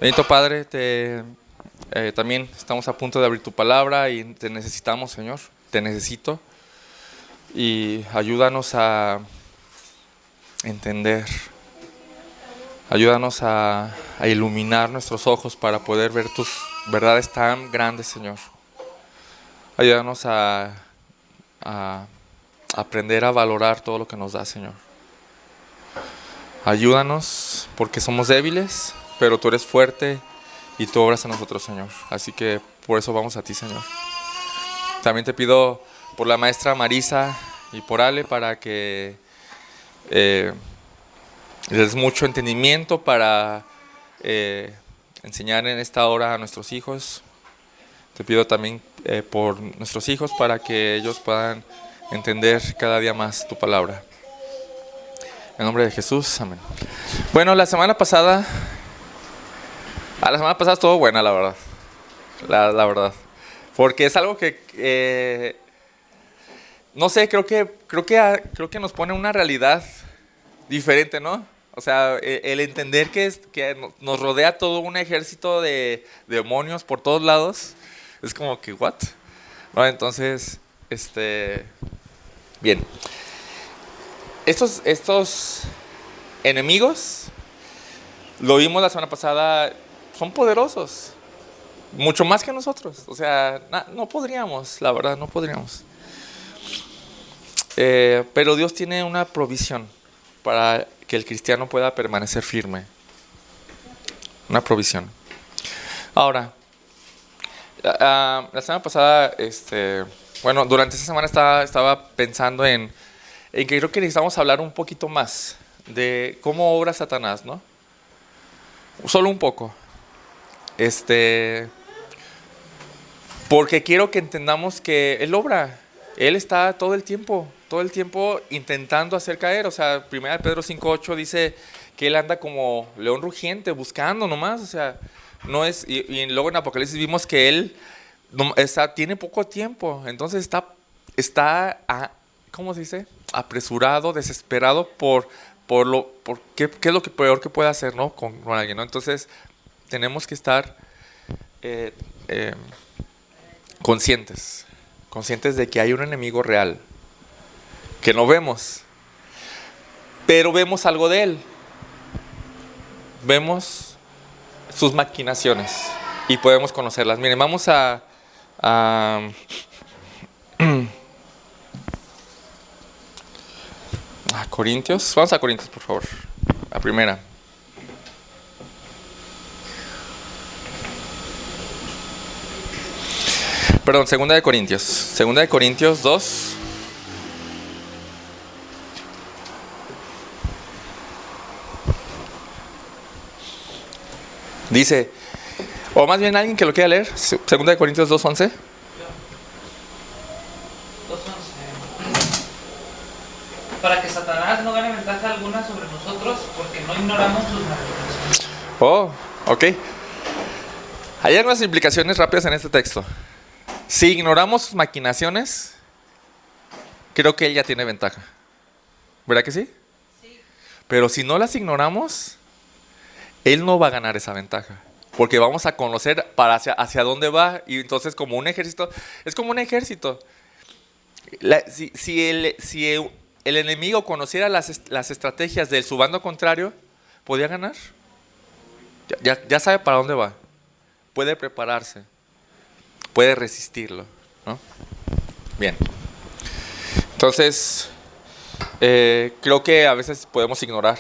Bendito Padre, también estamos a punto de abrir tu palabra y te necesitamos, Señor. Te necesito. Y ayúdanos a entender. Ayúdanos a iluminar nuestros ojos para poder ver tus verdades tan grandes, Señor. Ayúdanos a aprender a valorar todo lo que nos da, Señor. Ayúdanos porque somos débiles, pero tú eres fuerte y tú obras en nosotros, Señor. Así que por eso vamos a ti, Señor. También te pido por la maestra Marisa y por Ale para que les des mucho entendimiento para enseñar en esta hora a nuestros hijos. Te pido también por nuestros hijos para que ellos puedan entender cada día más tu palabra. En nombre de Jesús, amén. Bueno, la semana pasada estuvo buena, la verdad. La verdad. Porque es algo que no sé, creo que nos pone una realidad diferente, ¿no? O sea, el entender que nos rodea todo un ejército de demonios por todos lados, es como que, ¿what? ¿No? Entonces, bien. Estos enemigos, lo vimos la semana pasada, son poderosos. Mucho más que nosotros. O sea, no podríamos, la verdad, no podríamos. Pero Dios tiene una provisión para que el cristiano pueda permanecer firme. Una provisión. Ahora, la semana pasada, bueno, durante esta semana estaba pensando en que creo que necesitamos hablar un poquito más de cómo obra Satanás, ¿no? Solo un poco. Porque quiero que entendamos que Él obra. Él está todo el tiempo intentando hacer caer. O sea, 1 Pedro 5:8 dice que Él anda como león rugiente, buscando nomás. O sea, no es. Y luego en Apocalipsis vimos que Él tiene poco tiempo. Entonces está ¿cómo se dice? Apresurado, desesperado por qué es lo que peor que puede hacer, ¿no? Con alguien, ¿no? Entonces tenemos que estar conscientes de que hay un enemigo real, que no vemos, pero vemos algo de él, vemos sus maquinaciones y podemos conocerlas. Miren, vamos a Corintios. Vamos a Corintios, por favor. La primera. Perdón, segunda de Corintios. Segunda de Corintios 2. Dice, o más bien alguien que lo quiera leer. Segunda de Corintios 2:11. Para que Satanás no gane ventaja alguna sobre nosotros, porque no ignoramos sus maquinaciones. Oh, ok. Hay algunas implicaciones rápidas en este texto. Si ignoramos sus maquinaciones, creo que él ya tiene ventaja. ¿Verdad que sí? Sí. Pero si no las ignoramos, él no va a ganar esa ventaja. Porque vamos a conocer hacia dónde va. Y entonces como un ejército, es como un ejército. Si el enemigo conociera las estrategias de su bando contrario, ¿podía ganar? Ya sabe para dónde va. Puede prepararse. Puede resistirlo, ¿no? Bien. Entonces, creo que a veces podemos ignorar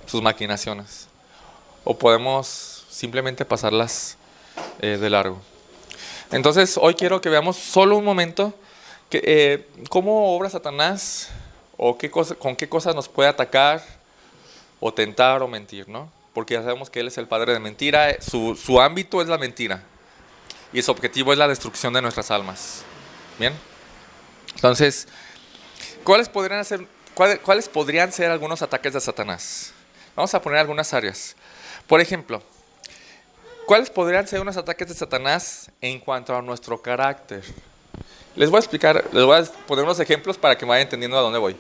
sus maquinaciones. O podemos simplemente pasarlas de largo. Entonces, hoy quiero que veamos solo un momento cómo obra Satanás o con qué cosas nos puede atacar o tentar o mentir, ¿no? Porque ya sabemos que él es el padre de mentira, su ámbito es la mentira y su objetivo es la destrucción de nuestras almas. Bien, entonces, ¿cuáles podrían ser algunos ataques de Satanás? Vamos a poner algunas áreas. Por ejemplo, ¿cuáles podrían ser unos ataques de Satanás en cuanto a nuestro carácter? Les voy a poner unos ejemplos para que me vayan entendiendo a dónde voy.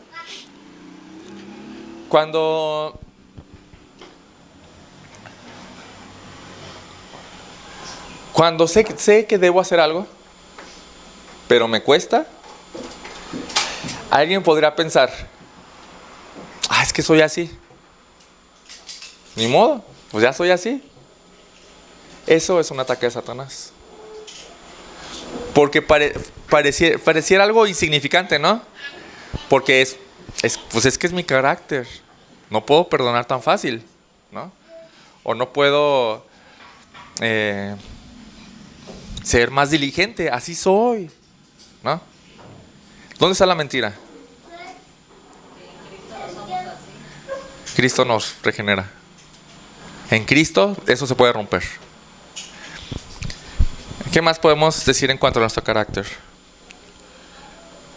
Cuando Cuando sé que debo hacer algo, pero me cuesta, alguien podría pensar, es que soy así. Ni modo, pues ya soy así. Eso es un ataque de Satanás. Porque pareciera algo insignificante, ¿no? Porque pues es que es mi carácter. No puedo perdonar tan fácil, ¿no? O no puedo ser más diligente. Así soy, ¿no? ¿Dónde está la mentira? Cristo nos regenera. En Cristo eso se puede romper. ¿Qué más podemos decir en cuanto a nuestro carácter?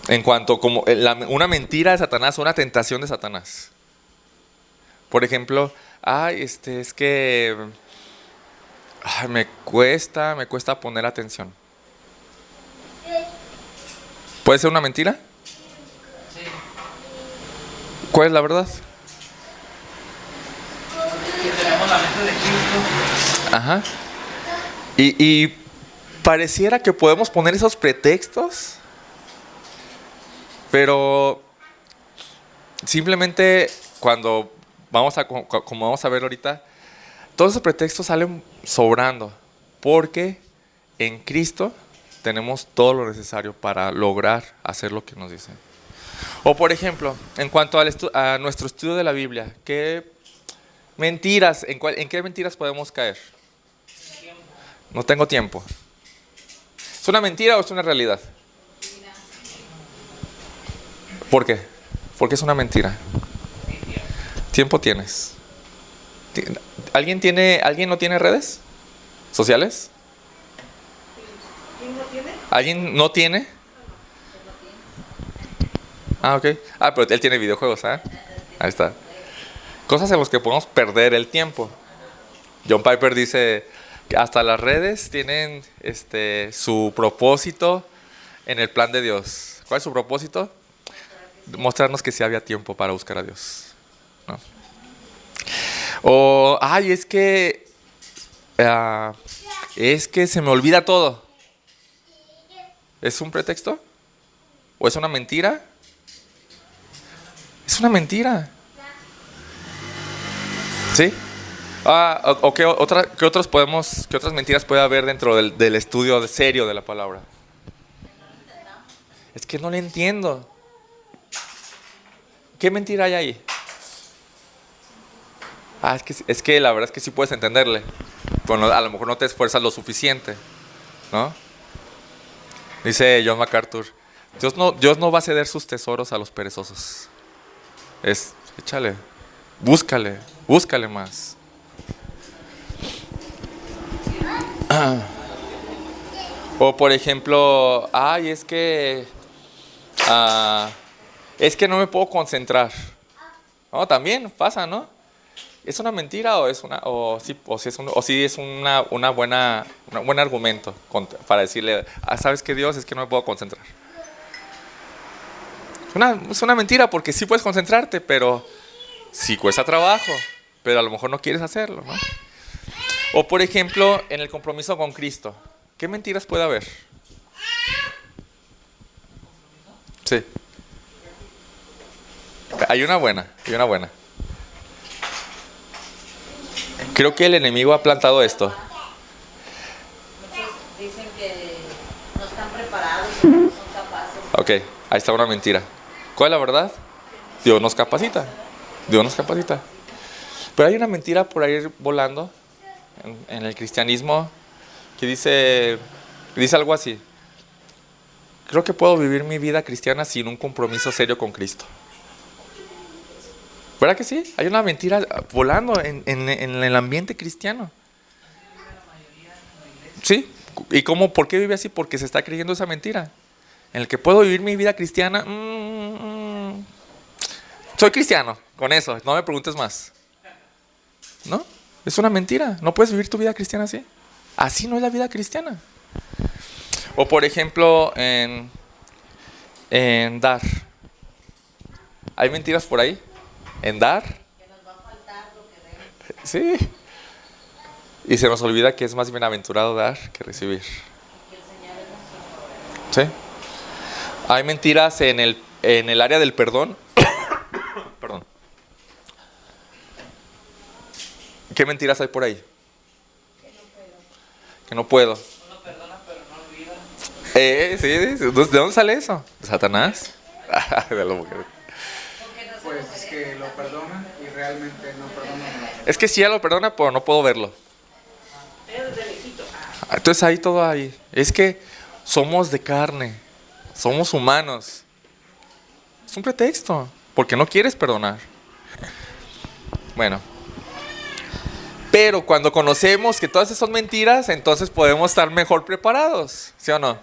En cuanto como una mentira de Satanás, una tentación de Satanás. Por ejemplo, es que me cuesta poner atención. ¿Puede ser una mentira? Sí. ¿Cuál es la verdad? Que tenemos la mente de Cristo. Ajá. Y pareciera que podemos poner esos pretextos, pero simplemente cuando como vamos a ver ahorita, todos esos pretextos salen sobrando, porque en Cristo tenemos todo lo necesario para lograr hacer lo que nos dice. O por ejemplo, en cuanto a nuestro estudio de la Biblia, ¿qué mentiras, en qué mentiras podemos caer? No tengo tiempo. ¿Es una mentira o es una realidad? ¿Por qué? Porque es una mentira. Tiempo tienes. ¿Alguien no tiene redes sociales? ¿Alguien no tiene? Ok. Pero él tiene videojuegos, ¿eh? Ahí está. Cosas en las que podemos perder el tiempo. John Piper dice que hasta las redes tienen su propósito en el plan de Dios. ¿Cuál es su propósito? Mostrarnos que sí había tiempo para buscar a Dios, ¿no? O, es que se me olvida todo. ¿Es un pretexto? ¿O es una mentira? Es una mentira. ¿Sí? ¿Qué otras mentiras puede haber dentro del estudio serio de la palabra? Es que no le entiendo. ¿Qué mentira hay ahí? Es que la verdad es que sí puedes entenderle. Pero a lo mejor no te esfuerzas lo suficiente, ¿no? Dice John MacArthur, Dios no va a ceder sus tesoros a los perezosos. Échale, búscale más. O por ejemplo, es que no me puedo concentrar. No, también pasa, ¿no? ¿Es una mentira o es sí es un buen argumento para decirle, ¿sabes qué, Dios? Es que no me puedo concentrar. Es una mentira porque sí puedes concentrarte, pero sí cuesta trabajo, pero a lo mejor no quieres hacerlo, ¿no? O por ejemplo, en el compromiso con Cristo, ¿qué mentiras puede haber? Sí. Hay una buena. Creo que el enemigo ha plantado esto. Muchos dicen que no están preparados, no son capaces. Ok, ahí está una mentira. ¿Cuál es la verdad? Dios nos capacita. Pero hay una mentira por ahí volando en el cristianismo que dice algo así. Creo que puedo vivir mi vida cristiana sin un compromiso serio con Cristo. ¿Verdad que sí? Hay una mentira volando en el ambiente cristiano. ¿Sí? ¿Y por qué vive así? Porque se está creyendo esa mentira. En el que puedo vivir mi vida cristiana. Soy cristiano, con eso, no me preguntes más. ¿No? Es una mentira. No puedes vivir tu vida cristiana así. Así no es la vida cristiana. O por ejemplo, en dar. ¿Hay mentiras por ahí? ¿En dar? Que nos va a faltar lo que debemos. Sí. Y se nos olvida que es más bienaventurado dar que recibir. ¿Sí? Hay mentiras en el área del perdón. Perdón. ¿Qué mentiras hay por ahí? Que no puedo. Uno perdona pero no olvida. Sí, ¿de dónde sale eso? ¿De Satanás? De la mujer. Pues es que lo perdonan y realmente no perdonan. Es que sí, ya lo perdona, pero no puedo verlo. Entonces ahí todo ahí. Es que somos de carne, somos humanos. Es un pretexto, porque no quieres perdonar. Bueno. Pero cuando conocemos que todas esas son mentiras, entonces podemos estar mejor preparados, ¿sí o no?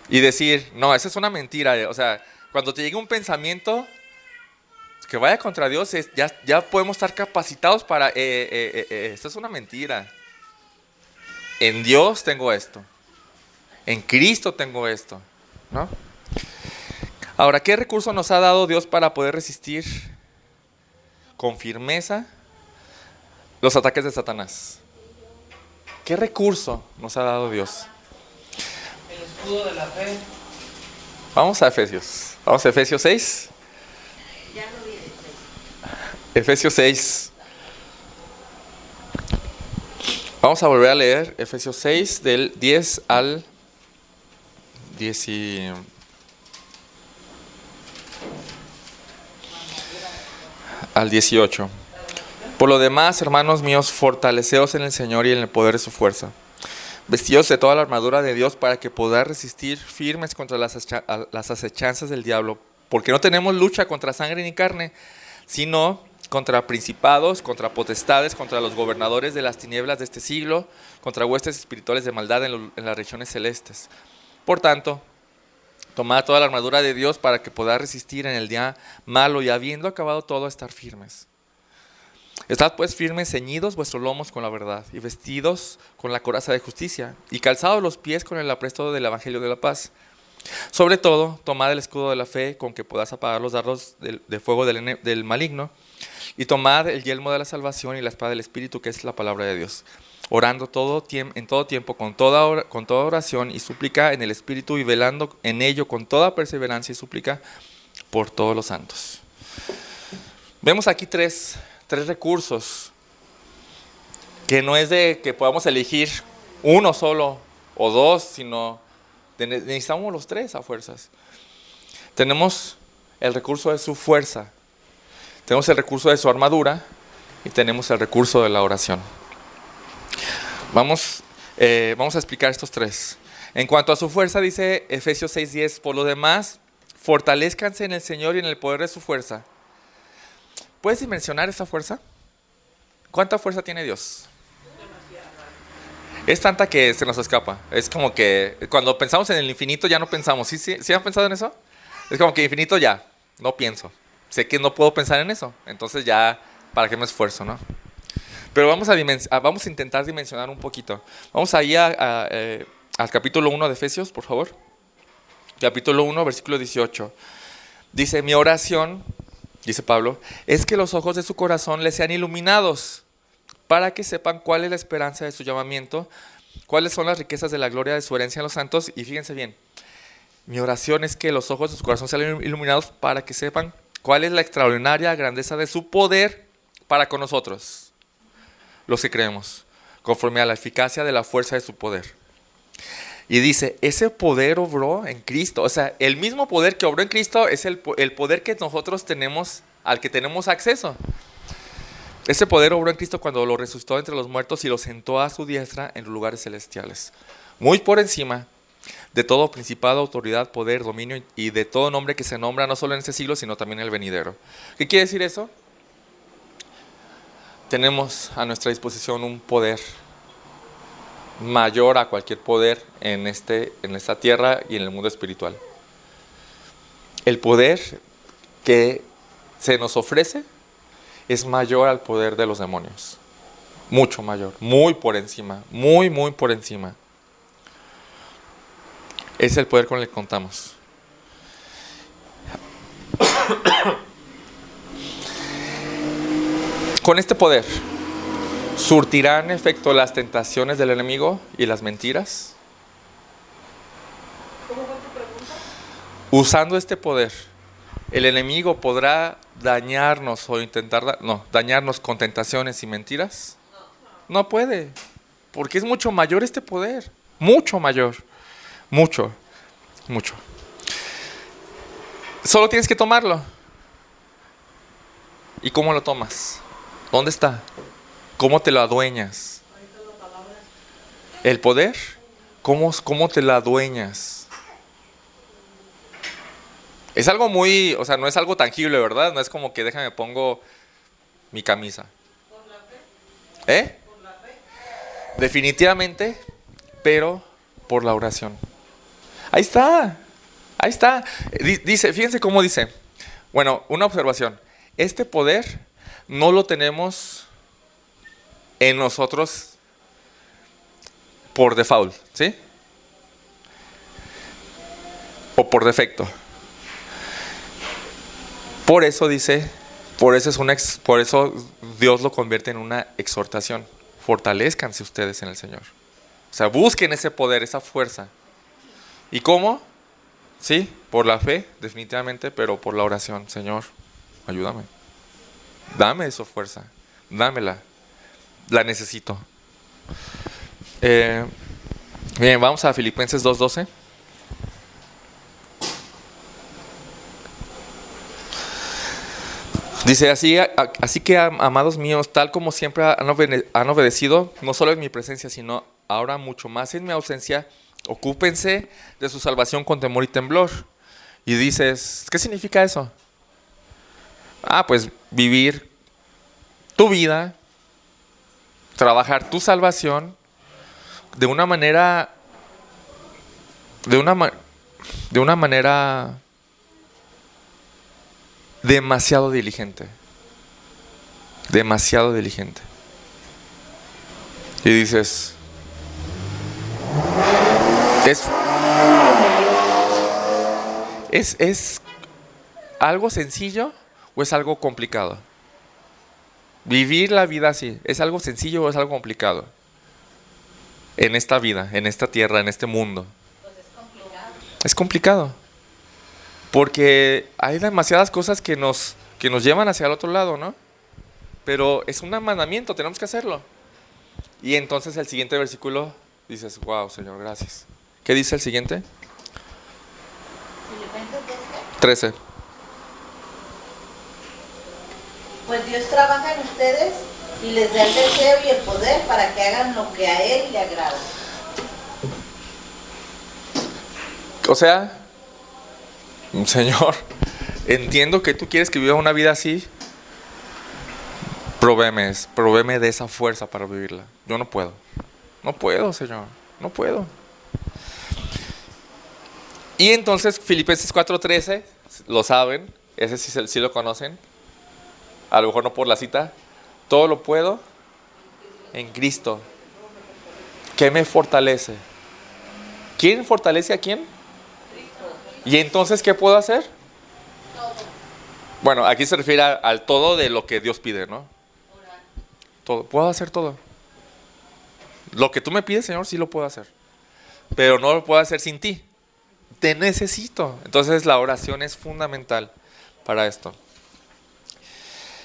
Y decir, no, esa es una mentira. O sea, cuando te llegue un pensamiento que vaya contra Dios, ya podemos estar capacitados para, esto es una mentira. En Dios tengo esto. En Cristo tengo esto, ¿no? Ahora, ¿qué recurso nos ha dado Dios para poder resistir con firmeza los ataques de Satanás? ¿Qué recurso nos ha dado Dios? El escudo de la fe. Vamos a Efesios. Vamos a Efesios 6. Ya lo vi. Efesios 6. Vamos a volver a leer Efesios 6 del 10 al 18. Por lo demás, hermanos míos, fortaleceos en el Señor y en el poder de su fuerza. Vestidos de toda la armadura de Dios para que podáis resistir firmes contra las acechanzas del diablo. Porque no tenemos lucha contra sangre ni carne, sino contra principados, contra potestades, contra los gobernadores de las tinieblas de este siglo, contra huestes espirituales de maldad en las regiones celestes. Por tanto, tomad toda la armadura de Dios para que podáis resistir en el día malo y habiendo acabado todo, estar firmes. Estad pues firmes, ceñidos vuestros lomos con la verdad y vestidos con la coraza de justicia y calzados los pies con el apresto del evangelio de la paz. Sobre todo, tomad el escudo de la fe con que podáis apagar los dardos de fuego del maligno y tomad el yelmo de la salvación y la espada del Espíritu, que es la palabra de Dios, orando en todo tiempo con toda oración y súplica en el Espíritu y velando en ello con toda perseverancia y súplica por todos los santos. Vemos aquí tres recursos que no es de que podamos elegir uno solo o dos, sino necesitamos los tres a fuerzas. Tenemos el recurso de su fuerza, tenemos el recurso de su armadura y tenemos el recurso de la oración. Vamos a explicar estos tres. En cuanto a su fuerza, dice Efesios 6:10, por lo demás, fortalezcanse en el Señor y en el poder de su fuerza. ¿Puedes dimensionar esa fuerza? ¿Cuánta fuerza tiene Dios? Es tanta que se nos escapa. Es como que cuando pensamos en el infinito ya no pensamos. ¿Sí han pensado en eso? Es como que infinito ya, no pienso. Sé que no puedo pensar en eso. Entonces ya, ¿para qué me esfuerzo, no? Pero vamos a intentar dimensionar un poquito. Vamos ahí al capítulo 1 de Efesios, por favor. Capítulo 1, versículo 18. Dice, mi oración, dice Pablo, es que los ojos de su corazón les sean iluminados, para que sepan cuál es la esperanza de su llamamiento, cuáles son las riquezas de la gloria de su herencia en los santos. Y fíjense bien, mi oración es que los ojos de su corazón sean iluminados para que sepan cuál es la extraordinaria grandeza de su poder para con nosotros, los que creemos, conforme a la eficacia de la fuerza de su poder. Y dice, ese poder obró en Cristo. O sea, el mismo poder que obró en Cristo es el poder que nosotros tenemos, al que tenemos acceso. Ese poder obró en Cristo cuando lo resucitó entre los muertos y lo sentó a su diestra en los lugares celestiales, muy por encima de todo principado, autoridad, poder, dominio y de todo nombre que se nombra no solo en este siglo, sino también en el venidero. ¿Qué quiere decir eso? Tenemos a nuestra disposición un poder mayor a cualquier poder en esta tierra y en el mundo espiritual. El poder que se nos ofrece es mayor al poder de los demonios. Mucho mayor, muy por encima, muy por encima. Es el poder con el que contamos. Con este poder, ¿Surtirán efecto las tentaciones del enemigo y las mentiras? ¿Cómo fue tu pregunta? Usando este poder, ¿el enemigo podrá dañarnos o dañarnos con tentaciones y mentiras? No puede, porque es mucho mayor este poder, mucho mayor, mucho. Solo tienes que tomarlo. ¿Y cómo lo tomas? ¿Dónde está? ¿Cómo te lo adueñas? El poder, ¿cómo te lo adueñas? Es algo muy, o sea, no es algo tangible, ¿verdad? No es como que déjame pongo mi camisa. ¿Por la fe? ¿Eh? Definitivamente, pero por la oración. Ahí está. Dice, fíjense cómo dice. Bueno, una observación. Este poder no lo tenemos en nosotros por default, ¿sí? O por defecto. Por eso dice, por eso Dios lo convierte en una exhortación. Fortalezcanse ustedes en el Señor. O sea, busquen ese poder, esa fuerza. ¿Y cómo? Sí, por la fe, definitivamente, pero por la oración. Señor, ayúdame. Dame esa fuerza. Dámela. La necesito. Bien, vamos a Filipenses 2:12. Dice así que amados míos, tal como siempre han obedecido, no solo en mi presencia, sino ahora mucho más en mi ausencia, ocúpense de su salvación con temor y temblor. Y dices, ¿qué significa eso? Pues vivir tu vida, trabajar tu salvación de una manera demasiado diligente. Demasiado diligente. Y dices, ¿es algo sencillo o es algo complicado? Vivir la vida así, ¿es algo sencillo o es algo complicado? En esta vida, en esta tierra, en este mundo. Pues es complicado. Es complicado. Porque hay demasiadas cosas que nos llevan hacia el otro lado, ¿no? Pero es un mandamiento, tenemos que hacerlo. Y entonces el siguiente versículo dices, wow, Señor, gracias. ¿Qué dice el siguiente? Filipenses 2:13. 13. Pues Dios trabaja en ustedes y les da el deseo y el poder para que hagan lo que a Él le agrada. O sea, Señor, entiendo que tú quieres que viva una vida así. Provéeme de esa fuerza para vivirla. Yo no puedo. No puedo, Señor. No puedo. Y entonces Filipenses 4:13, lo saben, ese sí lo conocen. A lo mejor no por la cita. Todo lo puedo en Cristo, que me fortalece. ¿Quién fortalece a quién? ¿Y entonces qué puedo hacer? Bueno, aquí se refiere al todo de lo que Dios pide, ¿no? Todo. Puedo hacer todo. Lo que tú me pides, Señor, sí lo puedo hacer. Pero no lo puedo hacer sin ti. Te necesito. Entonces la oración es fundamental para esto.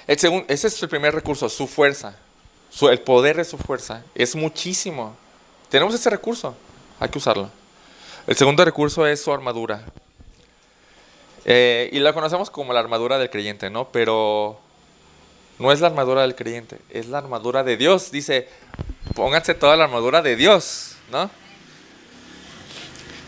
Ese es el primer recurso, su fuerza. El poder de su fuerza es muchísimo. Tenemos ese recurso, hay que usarlo. El segundo recurso es su armadura. Y la conocemos como la armadura del creyente, ¿no? Pero no es la armadura del creyente, es la armadura de Dios. Dice, pónganse toda la armadura de Dios, ¿no?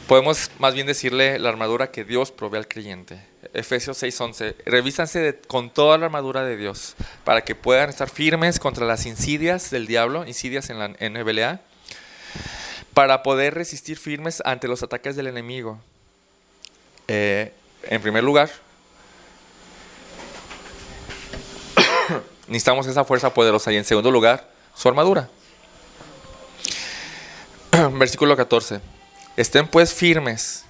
Podemos más bien decirle la armadura que Dios provee al creyente. Efesios 6:11. Revístanse con toda la armadura de Dios para que puedan estar firmes contra las insidias del diablo, insidias en la NBLA, para poder resistir firmes ante los ataques del enemigo. En primer lugar, necesitamos esa fuerza poderosa. Y en segundo lugar, su armadura. Versículo 14. Estén pues firmes,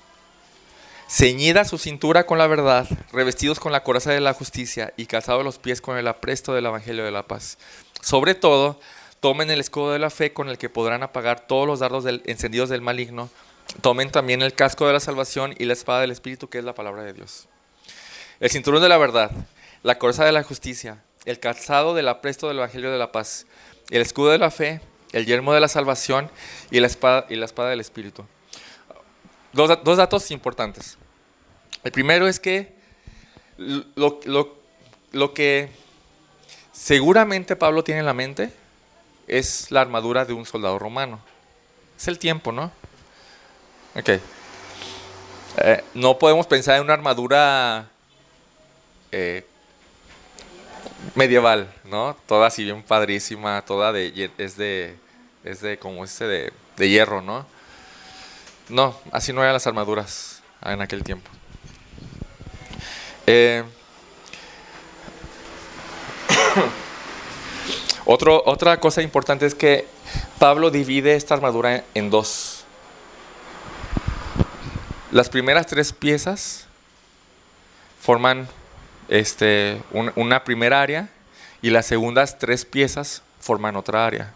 ceñida su cintura con la verdad, revestidos con la coraza de la justicia y calzados los pies con el apresto del evangelio de la paz. Sobre todo, Tomen el escudo de la fe con el que podrán apagar todos los dardos encendidos del maligno. Tomen también el casco de la salvación y la espada del Espíritu, que es la palabra de Dios. El cinturón de la verdad, la coraza de la justicia, el calzado del apresto del evangelio de la paz, el escudo de la fe, el yelmo de la salvación y la espada del Espíritu. Dos datos importantes. El primero es que lo que seguramente Pablo tiene en la mente es la armadura de un soldado romano. Es el tiempo, ¿no? Ok. No podemos pensar en una armadura medieval, ¿no? Toda así bien padrísima, toda es de hierro, ¿no? No, así no eran las armaduras en aquel tiempo. Otra cosa importante es que Pablo divide esta armadura en dos. Las primeras 3 piezas forman una primera área y las segundas 3 piezas forman otra área.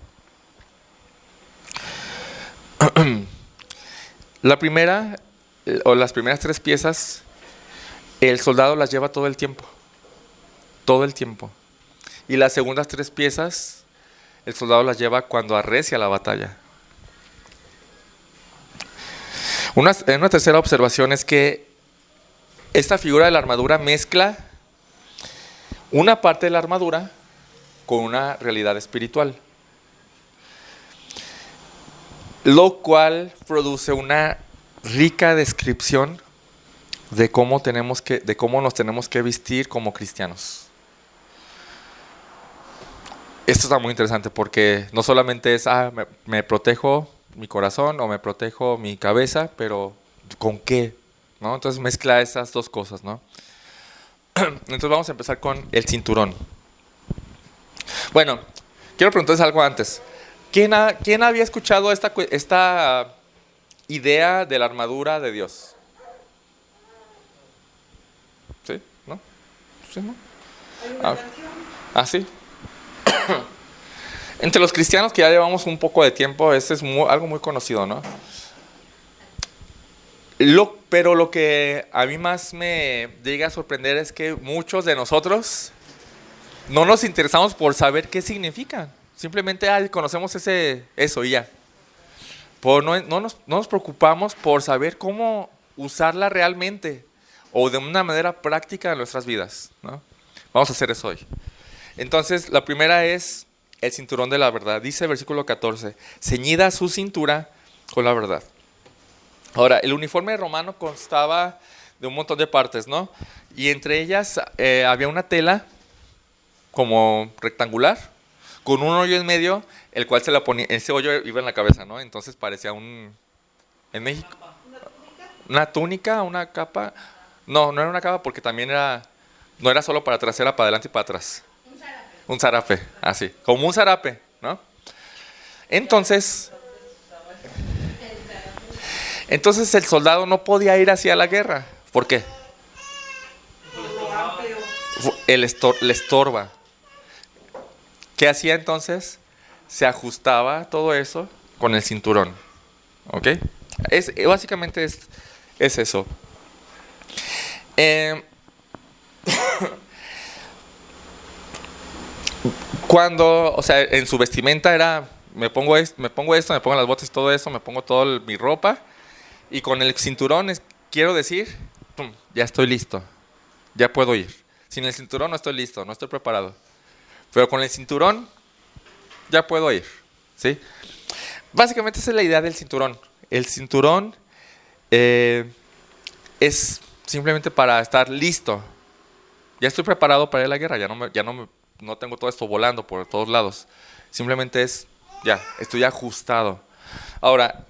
La primera o las primeras 3 piezas, el soldado las lleva todo el tiempo. Todo el tiempo. Y las segundas 3 piezas, el soldado las lleva cuando arrecia la batalla. Una tercera observación es que esta figura de la armadura mezcla una parte de la armadura con una realidad espiritual, lo cual produce una rica descripción de cómo nos tenemos que vestir como cristianos. Esto está muy interesante porque no solamente es me protejo mi corazón o me protejo mi cabeza, pero ¿con qué? ¿No? Entonces mezcla esas dos cosas, ¿no? Entonces vamos a empezar con el cinturón. Bueno, quiero preguntarles algo antes. ¿Quién había escuchado esta idea de la armadura de Dios? ¿Sí? ¿No? ¿Sí, no? Sí. Entre los cristianos que ya llevamos un poco de tiempo, es algo muy conocido, ¿no? Pero lo que a mí más me llega a sorprender es que muchos de nosotros no nos interesamos por saber qué significan. Simplemente conocemos eso y ya. No nos preocupamos por saber cómo usarla realmente o de una manera práctica en nuestras vidas, ¿no? Vamos a hacer eso hoy. Entonces, la primera es el cinturón de la verdad. Dice versículo 14, ceñida su cintura con la verdad. Ahora, el uniforme romano constaba de un montón de partes, ¿no? Y entre ellas había una tela como rectangular, con un hoyo en medio, el cual se la ponía, ese hoyo iba en la cabeza, ¿no? Entonces parecía en México, una túnica, una capa. No era una capa porque también no era solo para atrás, era para adelante y para atrás. Un zarape, así, como un zarape, ¿no? Entonces el soldado no podía ir hacia la guerra. ¿Por qué? Le estorba. ¿Qué hacía entonces? Se ajustaba todo eso con el cinturón. ¿Ok? Básicamente es eso. En su vestimenta era, me pongo esto, me pongo las botas, todo eso, me pongo toda mi ropa, y con el cinturón quiero decir, ya estoy listo, ya puedo ir. Sin el cinturón no estoy listo, no estoy preparado. Pero con el cinturón ya puedo ir, ¿sí? Básicamente esa es la idea del cinturón. El cinturón es simplemente para estar listo. Ya estoy preparado para ir a la guerra, no tengo todo esto volando por todos lados. Simplemente estoy ajustado. Ahora,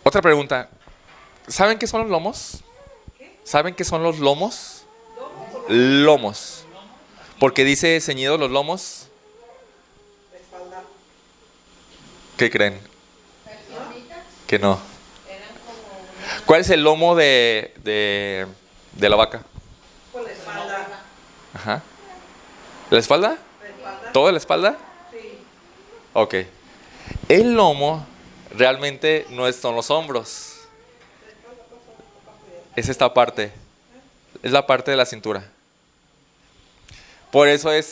otra pregunta. ¿Saben qué son los lomos? ¿Saben qué son los lomos? Lomos. Porque dice ceñidos los lomos. ¿Qué creen? Que no. ¿Cuál es el lomo de la vaca? La espalda. Ajá. ¿La espalda? ¿Toda la espalda? Sí. Ok. El lomo realmente no son los hombros. Es esta parte. Es la parte de la cintura. Por eso es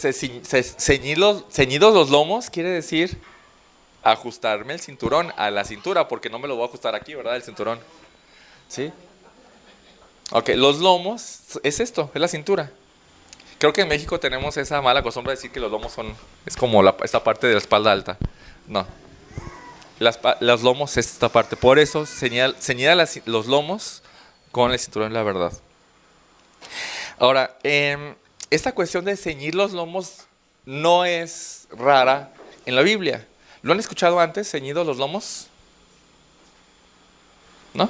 ceñidos los lomos, quiere decir ajustarme el cinturón a la cintura, porque no me lo voy a ajustar aquí, ¿verdad? El cinturón. ¿Sí? Ok, los lomos es esto, es la cintura. Creo que en México tenemos esa mala costumbre de decir que los lomos es como esta parte de la espalda alta. No. Los lomos es esta parte. Por eso ceñida los lomos con el cinturón, la verdad. Ahora, esta cuestión de ceñir los lomos no es rara en la Biblia. ¿Lo han escuchado antes, ceñidos los lomos? ¿No?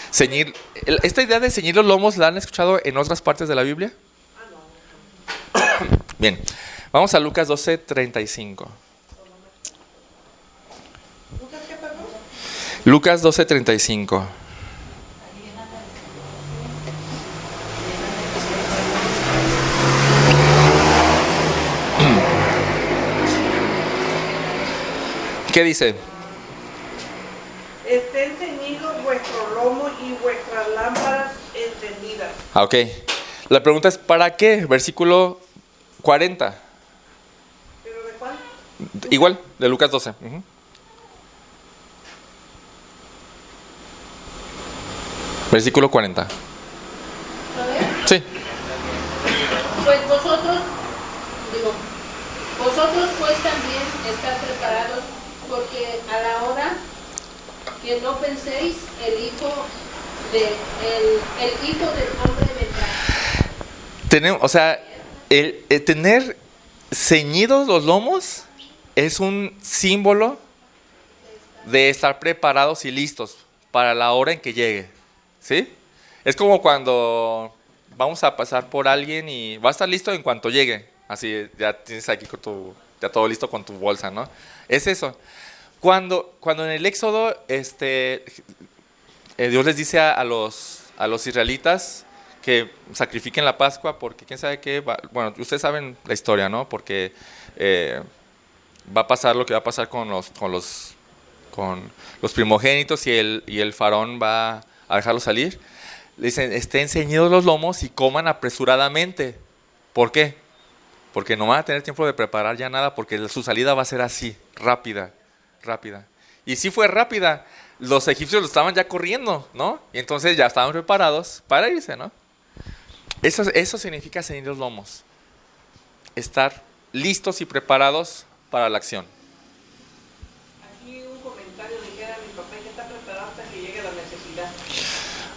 ¿Esta idea de ceñir los lomos la han escuchado en otras partes de la Biblia? Bien, vamos a Lucas 12:35. Lucas 12:35. ¿Qué dice? Estén ceñidos vuestro lomo y vuestras lámparas encendidas. Ok. La pregunta es ¿para qué? Versículo 40. ¿Pero de cuál? Igual, de Lucas 12. Uh-huh. Versículo 40. ¿Lo ves? Sí. Pues vosotros pues también estad preparados, porque a la hora que no penséis, el Hijo del Hombre vendrá. O sea, el tener ceñidos los lomos es un símbolo de estar preparados y listos para la hora en que llegue. ¿Sí? Es como cuando vamos a pasar por alguien y va a estar listo en cuanto llegue. Así, ya tienes aquí ya todo listo con tu bolsa, ¿no? Es eso. Cuando en el Éxodo, Dios les dice a los israelitas que sacrifiquen la Pascua porque quién sabe qué, bueno, ustedes saben la historia, ¿no? Porque va a pasar lo que va a pasar con los primogénitos y el faraón va a dejarlos salir. Le dicen, estén ceñidos los lomos y coman apresuradamente. ¿Por qué? Porque no van a tener tiempo de preparar ya nada, porque su salida va a ser así, rápida. Y si fue rápida, los egipcios lo estaban ya corriendo, ¿no? Y entonces ya estaban preparados para irse, ¿no? Eso significa ceñir los lomos. Estar listos y preparados para la acción. Aquí un comentario dijera mi papá que está preparado hasta que llegue la necesidad.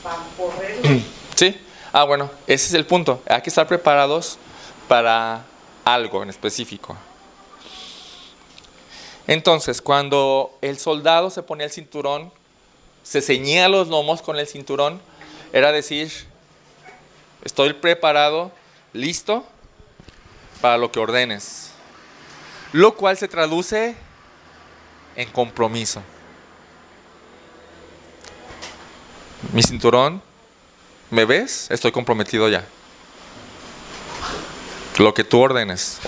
Para correr. Sí. Bueno, ese es el punto. Hay que estar preparados para algo en específico. Entonces, cuando el soldado se ponía el cinturón, se ceñía los lomos con el cinturón, era decir, estoy preparado, listo para lo que ordenes. Lo cual se traduce en compromiso. Mi cinturón, ¿me ves? Estoy comprometido ya. Lo que tú ordenes,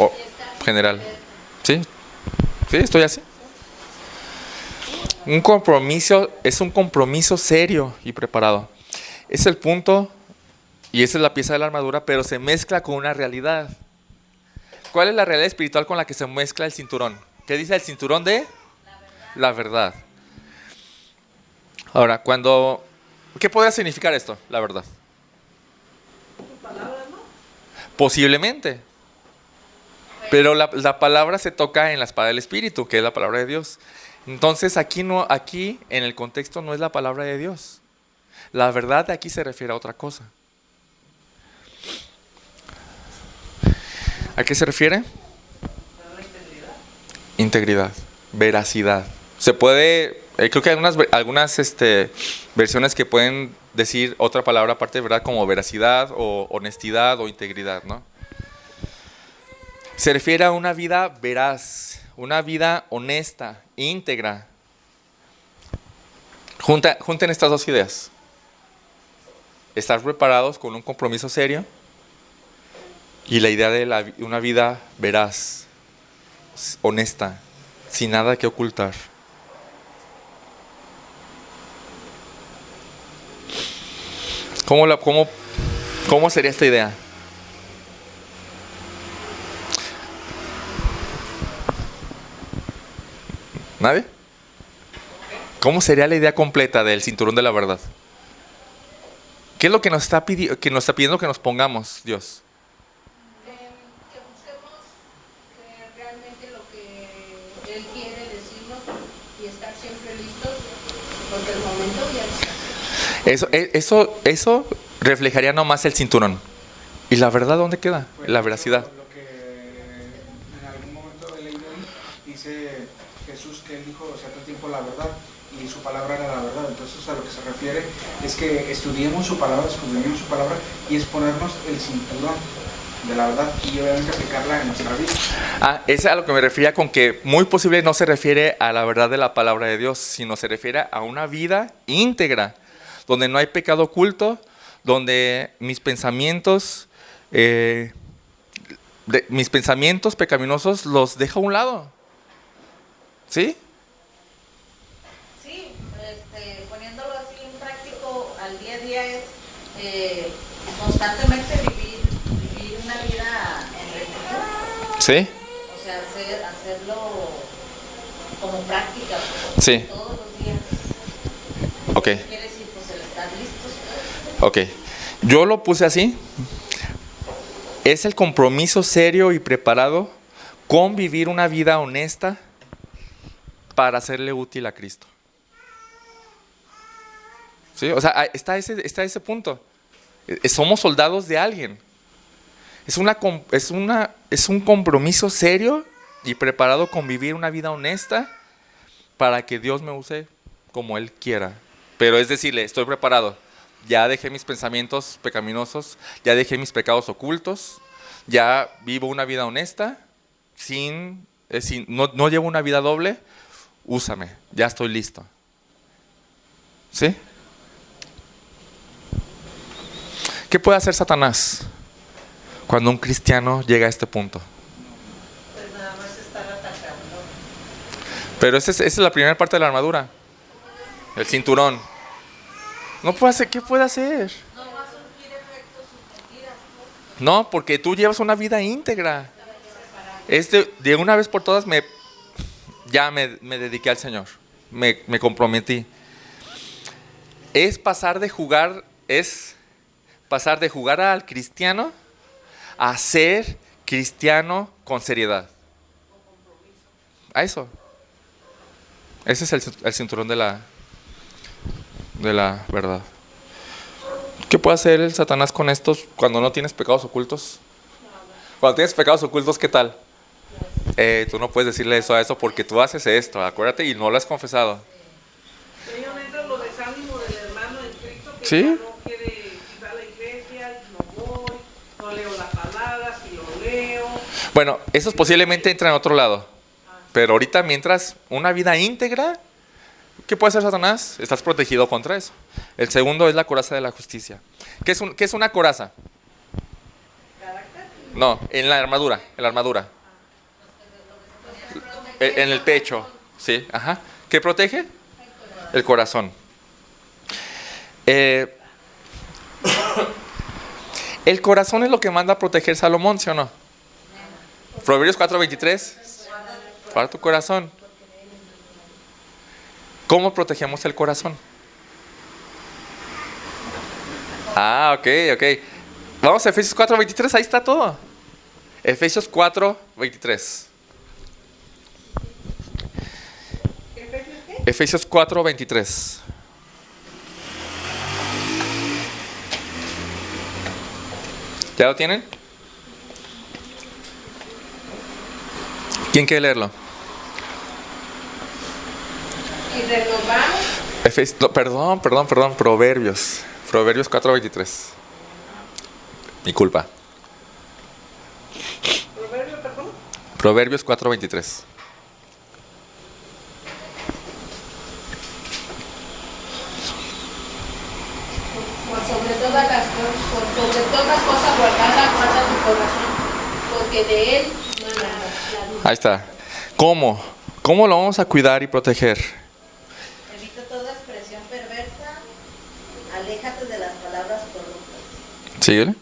general. ¿Sí? Sí, estoy así. Un compromiso es un compromiso serio y preparado. Es el punto y esa es la pieza de la armadura, pero se mezcla con una realidad. ¿Cuál es la realidad espiritual con la que se mezcla el cinturón? ¿Qué dice el cinturón de? La verdad. Ahora, ¿qué podría significar esto? La verdad. Posiblemente. Pero la palabra se toca en la espada del Espíritu, que es la palabra de Dios. Entonces aquí en el contexto no es la palabra de Dios. La verdad de aquí se refiere a otra cosa. ¿A qué se refiere? Integridad, veracidad. Se puede, creo que hay algunas versiones que pueden decir otra palabra aparte de verdad, como veracidad o honestidad o integridad, ¿no? Se refiere a una vida veraz, una vida honesta, íntegra. Junten estas dos ideas. Estar preparados con un compromiso serio y la idea de una vida veraz, honesta, sin nada que ocultar. ¿Cómo sería esta idea? ¿Nadie? ¿Cómo sería la idea completa del cinturón de la verdad? ¿Qué es lo que nos está pidiendo que nos pongamos, Dios? Que busquemos realmente lo que Él quiere decirnos y estar siempre listos, porque el momento viene. Eso reflejaría nomás el cinturón. ¿Y la verdad dónde queda? Pues, La veracidad. Lo que en algún momento he leído ahí, dice Jesús que Él dijo cierto tiempo la verdad y su palabra era la verdad. Entonces a lo que se refiere es que estudiemos su palabra, escudriñemos su palabra y es ponernos el cinturón de la verdad y obviamente aplicarla en nuestra vida. Es a lo que me refería con que muy posible no se refiere a la verdad de la palabra de Dios, sino se refiere a una vida íntegra, donde no hay pecado oculto, donde mis pensamientos pecaminosos los dejo a un lado. ¿Sí? Sí, poniéndolo así en práctico al día a día es constantemente vivir una vida en rectitud. ¿Sí? O sea, hacerlo como práctica Sí. todos los días. Ok. Quiere decir, pues el estar listos. Ok. Yo lo puse así. Es el compromiso serio y preparado con vivir una vida honesta para hacerle útil a Cristo. ¿Sí? O sea, está ese punto. Somos soldados de alguien. Es un compromiso serio y preparado con vivir una vida honesta para que Dios me use como Él quiera. Pero es decirle, estoy preparado. Ya dejé mis pensamientos pecaminosos, ya dejé mis pecados ocultos, ya vivo una vida honesta, no llevo una vida doble, úsame, ya estoy listo. ¿Sí? ¿Qué puede hacer Satanás cuando un cristiano llega a este punto? Pues nada más estar atacando. Pero esa es la primera parte de la armadura, el cinturón. No puede hacer, ¿qué puede hacer? No va a surgir efectos sus mentiras. No, porque tú llevas una vida íntegra. De una vez por todas me dediqué al Señor. Me comprometí. Es pasar de jugar al cristiano a ser cristiano con seriedad. A eso. Ese es el cinturón de la verdad. ¿Qué puede hacer el Satanás con estos cuando no tienes pecados ocultos? Cuando tienes pecados ocultos, ¿qué tal? Tú no puedes decirle eso a eso porque tú haces esto, acuérdate, y no lo has confesado. Señor, entra los desánimos del hermano en Cristo que ¿Sí? ya no quiere ir a la iglesia, no voy, no leo la palabra, si lo leo. Bueno, esos posiblemente entran en otro lado. Pero ahorita, mientras una vida íntegra, ¿qué puede hacer Satanás? Estás protegido contra eso. El segundo es la coraza de la justicia. ¿Qué es una coraza? ¿Carácter? No, en la armadura. En el pecho. Sí, ajá. ¿Qué protege? El corazón. El corazón es lo que manda a proteger Salomón, ¿sí o no? Proverbios 4:23. Para tu corazón. ¿Cómo protegemos el corazón? Ok. Vamos a Efesios 4:23, ahí está todo. Efesios 4:23. Efesios 4:23. ¿Ya lo tienen? ¿Quién quiere leerlo? Y renovamos. Perdón, Proverbios 4:23. Mi culpa. Proverbios 4:23. Sobre todas cosas guarda tu corazón, porque de él mana la vida. Ahí está. ¿Cómo? ¿Cómo lo vamos a cuidar y proteger? Evita toda expresión perversa, aléjate de las palabras corruptas. Síguele.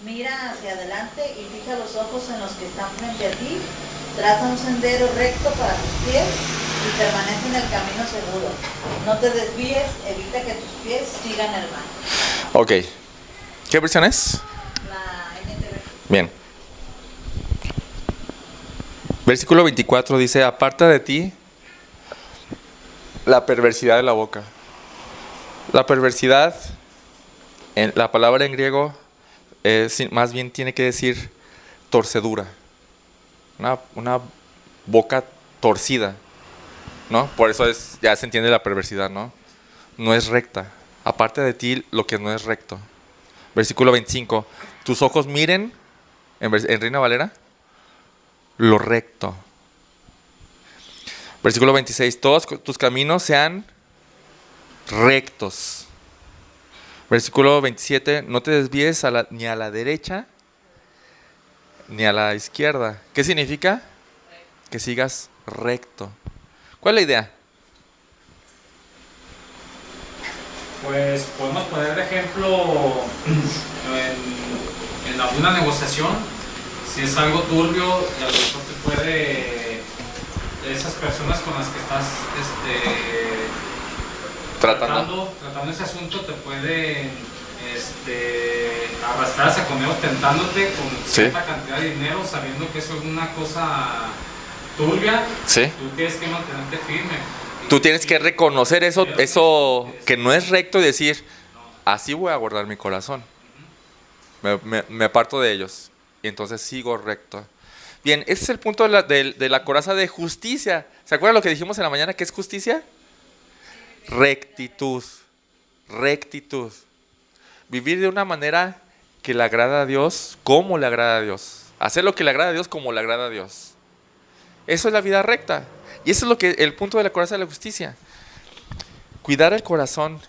Mira hacia adelante y fija los ojos en los que están frente a ti. Traza un sendero recto para tus pies y permanece en el camino seguro. No te desvíes, evita que tus pies sigan el mal. Ok. ¿Qué versión es? La NTV. Bien. Versículo 24 dice, aparta de ti la perversidad de la boca. La perversidad, en la palabra en griego, más bien tiene que decir torcedura. Una boca torcida, ¿no? Por eso ya se entiende la perversidad, ¿no? No es recta. Aparte de ti lo que no es recto. Versículo 25. Tus ojos miren, en Reina Valera, lo recto. Versículo 26. Todos tus caminos sean rectos. Versículo 27. No te desvíes ni a la derecha ni a la izquierda. ¿Qué significa? Que sigas recto. ¿Cuál es la idea? Pues podemos poner de ejemplo en alguna negociación, si es algo turbio y a lo mejor te puede, esas personas con las que estás tratando ese asunto te pueden arrastrar hacia con ellos tentándote con cierta cantidad de dinero, sabiendo que eso es una cosa turbia. Sí. Tú tienes que mantenerte firme. Tú tienes que reconocer eso que no es recto y decir, así voy a guardar mi corazón. Me aparto de ellos y entonces sigo recto. Bien, ese es el punto de la coraza de justicia. ¿Se acuerdan lo que dijimos en la mañana? ¿Qué es justicia? Rectitud. Rectitud. Vivir de una manera que le agrada a Dios, como le agrada a Dios. Hacer lo que le agrada a Dios, como le agrada a Dios. Eso es la vida recta. Y eso es el punto de la coraza de la justicia. Cuidar el corazón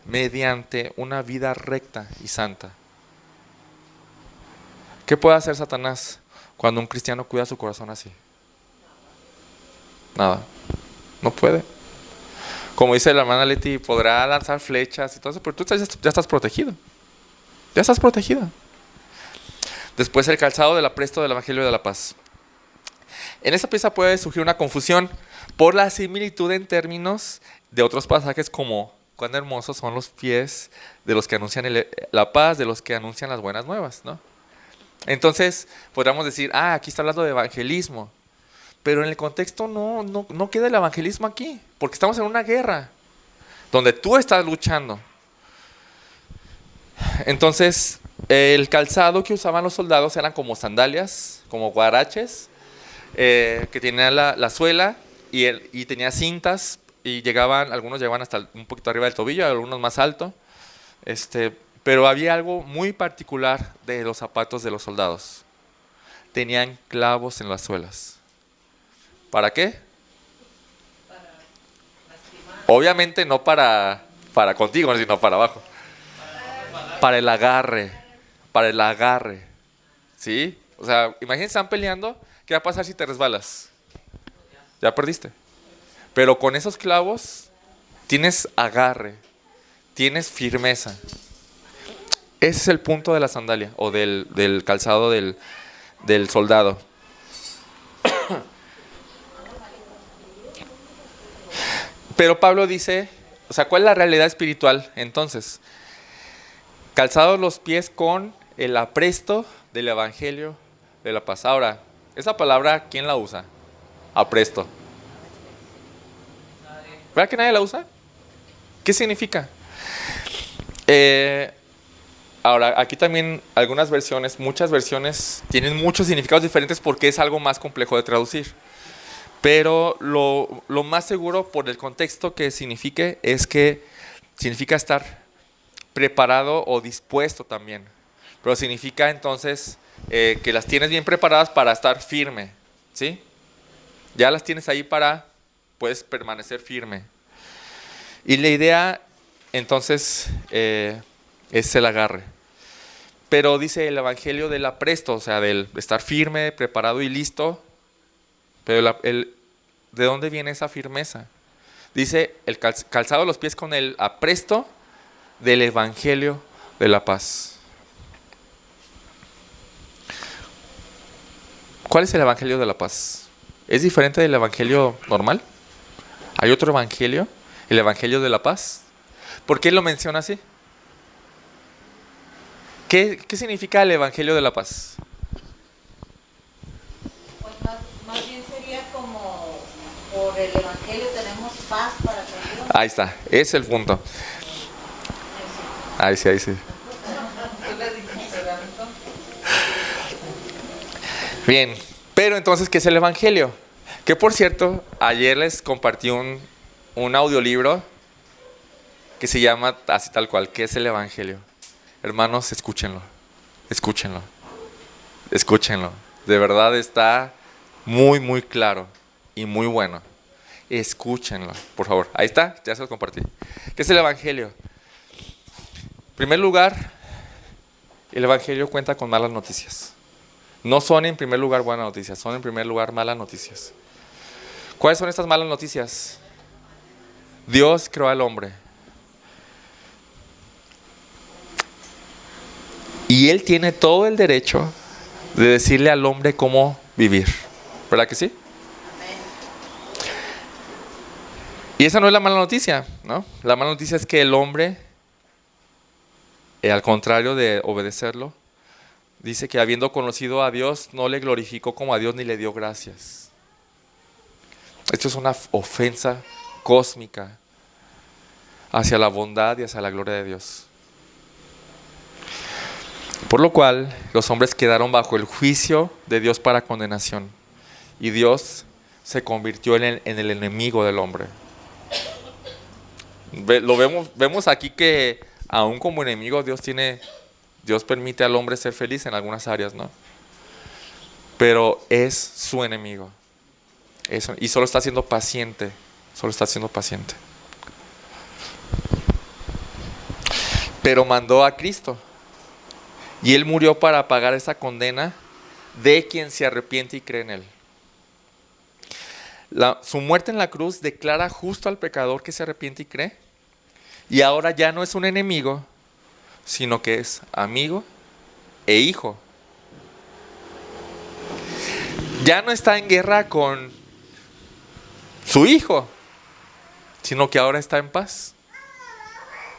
mediante una vida recta y santa. ¿Qué puede hacer Satanás cuando un cristiano cuida su corazón así? Nada. No puede. Como dice la hermana Leti, podrá lanzar flechas y todo eso, pero tú ya estás protegido. Ya estás protegido. Después el calzado del apresto del Evangelio de la Paz. En esta pieza puede surgir una confusión por la similitud en términos de otros pasajes como cuán hermosos son los pies de los que anuncian la paz, de los que anuncian las buenas nuevas, ¿no? Entonces podríamos decir, aquí está hablando de evangelismo, pero en el contexto no queda el evangelismo aquí, porque estamos en una guerra donde tú estás luchando. Entonces el calzado que usaban los soldados eran como sandalias, como guaraches, que tenían la suela y tenía cintas y algunos llegaban hasta un poquito arriba del tobillo, algunos más alto, pero había algo muy particular de los zapatos de los soldados. Tenían clavos en las suelas. ¿Para qué? Obviamente no para contigo, sino para abajo. Para el agarre. Para el agarre. ¿Sí? O sea, imagínense, están peleando. ¿Qué va a pasar si te resbalas? Ya perdiste. Pero con esos clavos tienes agarre, tienes firmeza. Ese es el punto de la sandalia o del calzado del soldado. Pero Pablo dice, o sea, ¿cuál es la realidad espiritual entonces? Calzados los pies con el apresto del Evangelio de la Paz. Ahora, esa palabra, ¿quién la usa? Apresto. ¿Verdad que nadie la usa? ¿Qué significa? Ahora, aquí también muchas versiones tienen muchos significados diferentes porque es algo más complejo de traducir. Pero lo más seguro por el contexto que signifique es que significa estar preparado o dispuesto también. Pero significa entonces que las tienes bien preparadas para estar firme, ¿sí? Ya las tienes ahí puedes permanecer firme. Y la idea entonces es el agarre. Pero dice el Evangelio del apresto, o sea, del estar firme, preparado y listo. Pero ¿de dónde viene esa firmeza? Dice, el calzado de los pies con el apresto del evangelio de la paz. ¿Cuál es el evangelio de la paz? ¿Es diferente del evangelio normal? ¿Hay otro evangelio? ¿El evangelio de la paz? ¿Por qué lo menciona así? ¿Qué significa el evangelio de la paz? Pues más bien sería como por el evangelio tenemos paz para con Dios. Ahí está, ese es el punto. Ahí sí. Bien, pero entonces, ¿qué es el evangelio? Que por cierto, ayer les compartí un audiolibro que se llama así tal cual, ¿qué es el evangelio? Hermanos, escúchenlo. De verdad está muy, muy claro y muy bueno. Escúchenlo, por favor. Ahí está, ya se lo compartí. ¿Qué es el evangelio? En primer lugar, el evangelio cuenta con malas noticias. No son en primer lugar buenas noticias, son en primer lugar malas noticias. ¿Cuáles son estas malas noticias? Dios creó al hombre. Y Él tiene todo el derecho de decirle al hombre cómo vivir. ¿Verdad que sí? Y esa no es la mala noticia, ¿no? La mala noticia es que el hombre, al contrario de obedecerlo, dice que habiendo conocido a Dios, no le glorificó como a Dios ni le dio gracias. Esto es una ofensa cósmica hacia la bondad y hacia la gloria de Dios. Por lo cual, los hombres quedaron bajo el juicio de Dios para condenación. Y Dios se convirtió en el enemigo del hombre. Vemos aquí que aún como enemigo Dios permite al hombre ser feliz en algunas áreas, ¿no? Pero es su enemigo. Y solo está siendo paciente. Pero mandó a Cristo. Y Él murió para pagar esa condena de quien se arrepiente y cree en Él. Su muerte en la cruz declara justo al pecador que se arrepiente y cree. Y ahora ya no es un enemigo, sino que es amigo e hijo. Ya no está en guerra con su hijo, sino que ahora está en paz.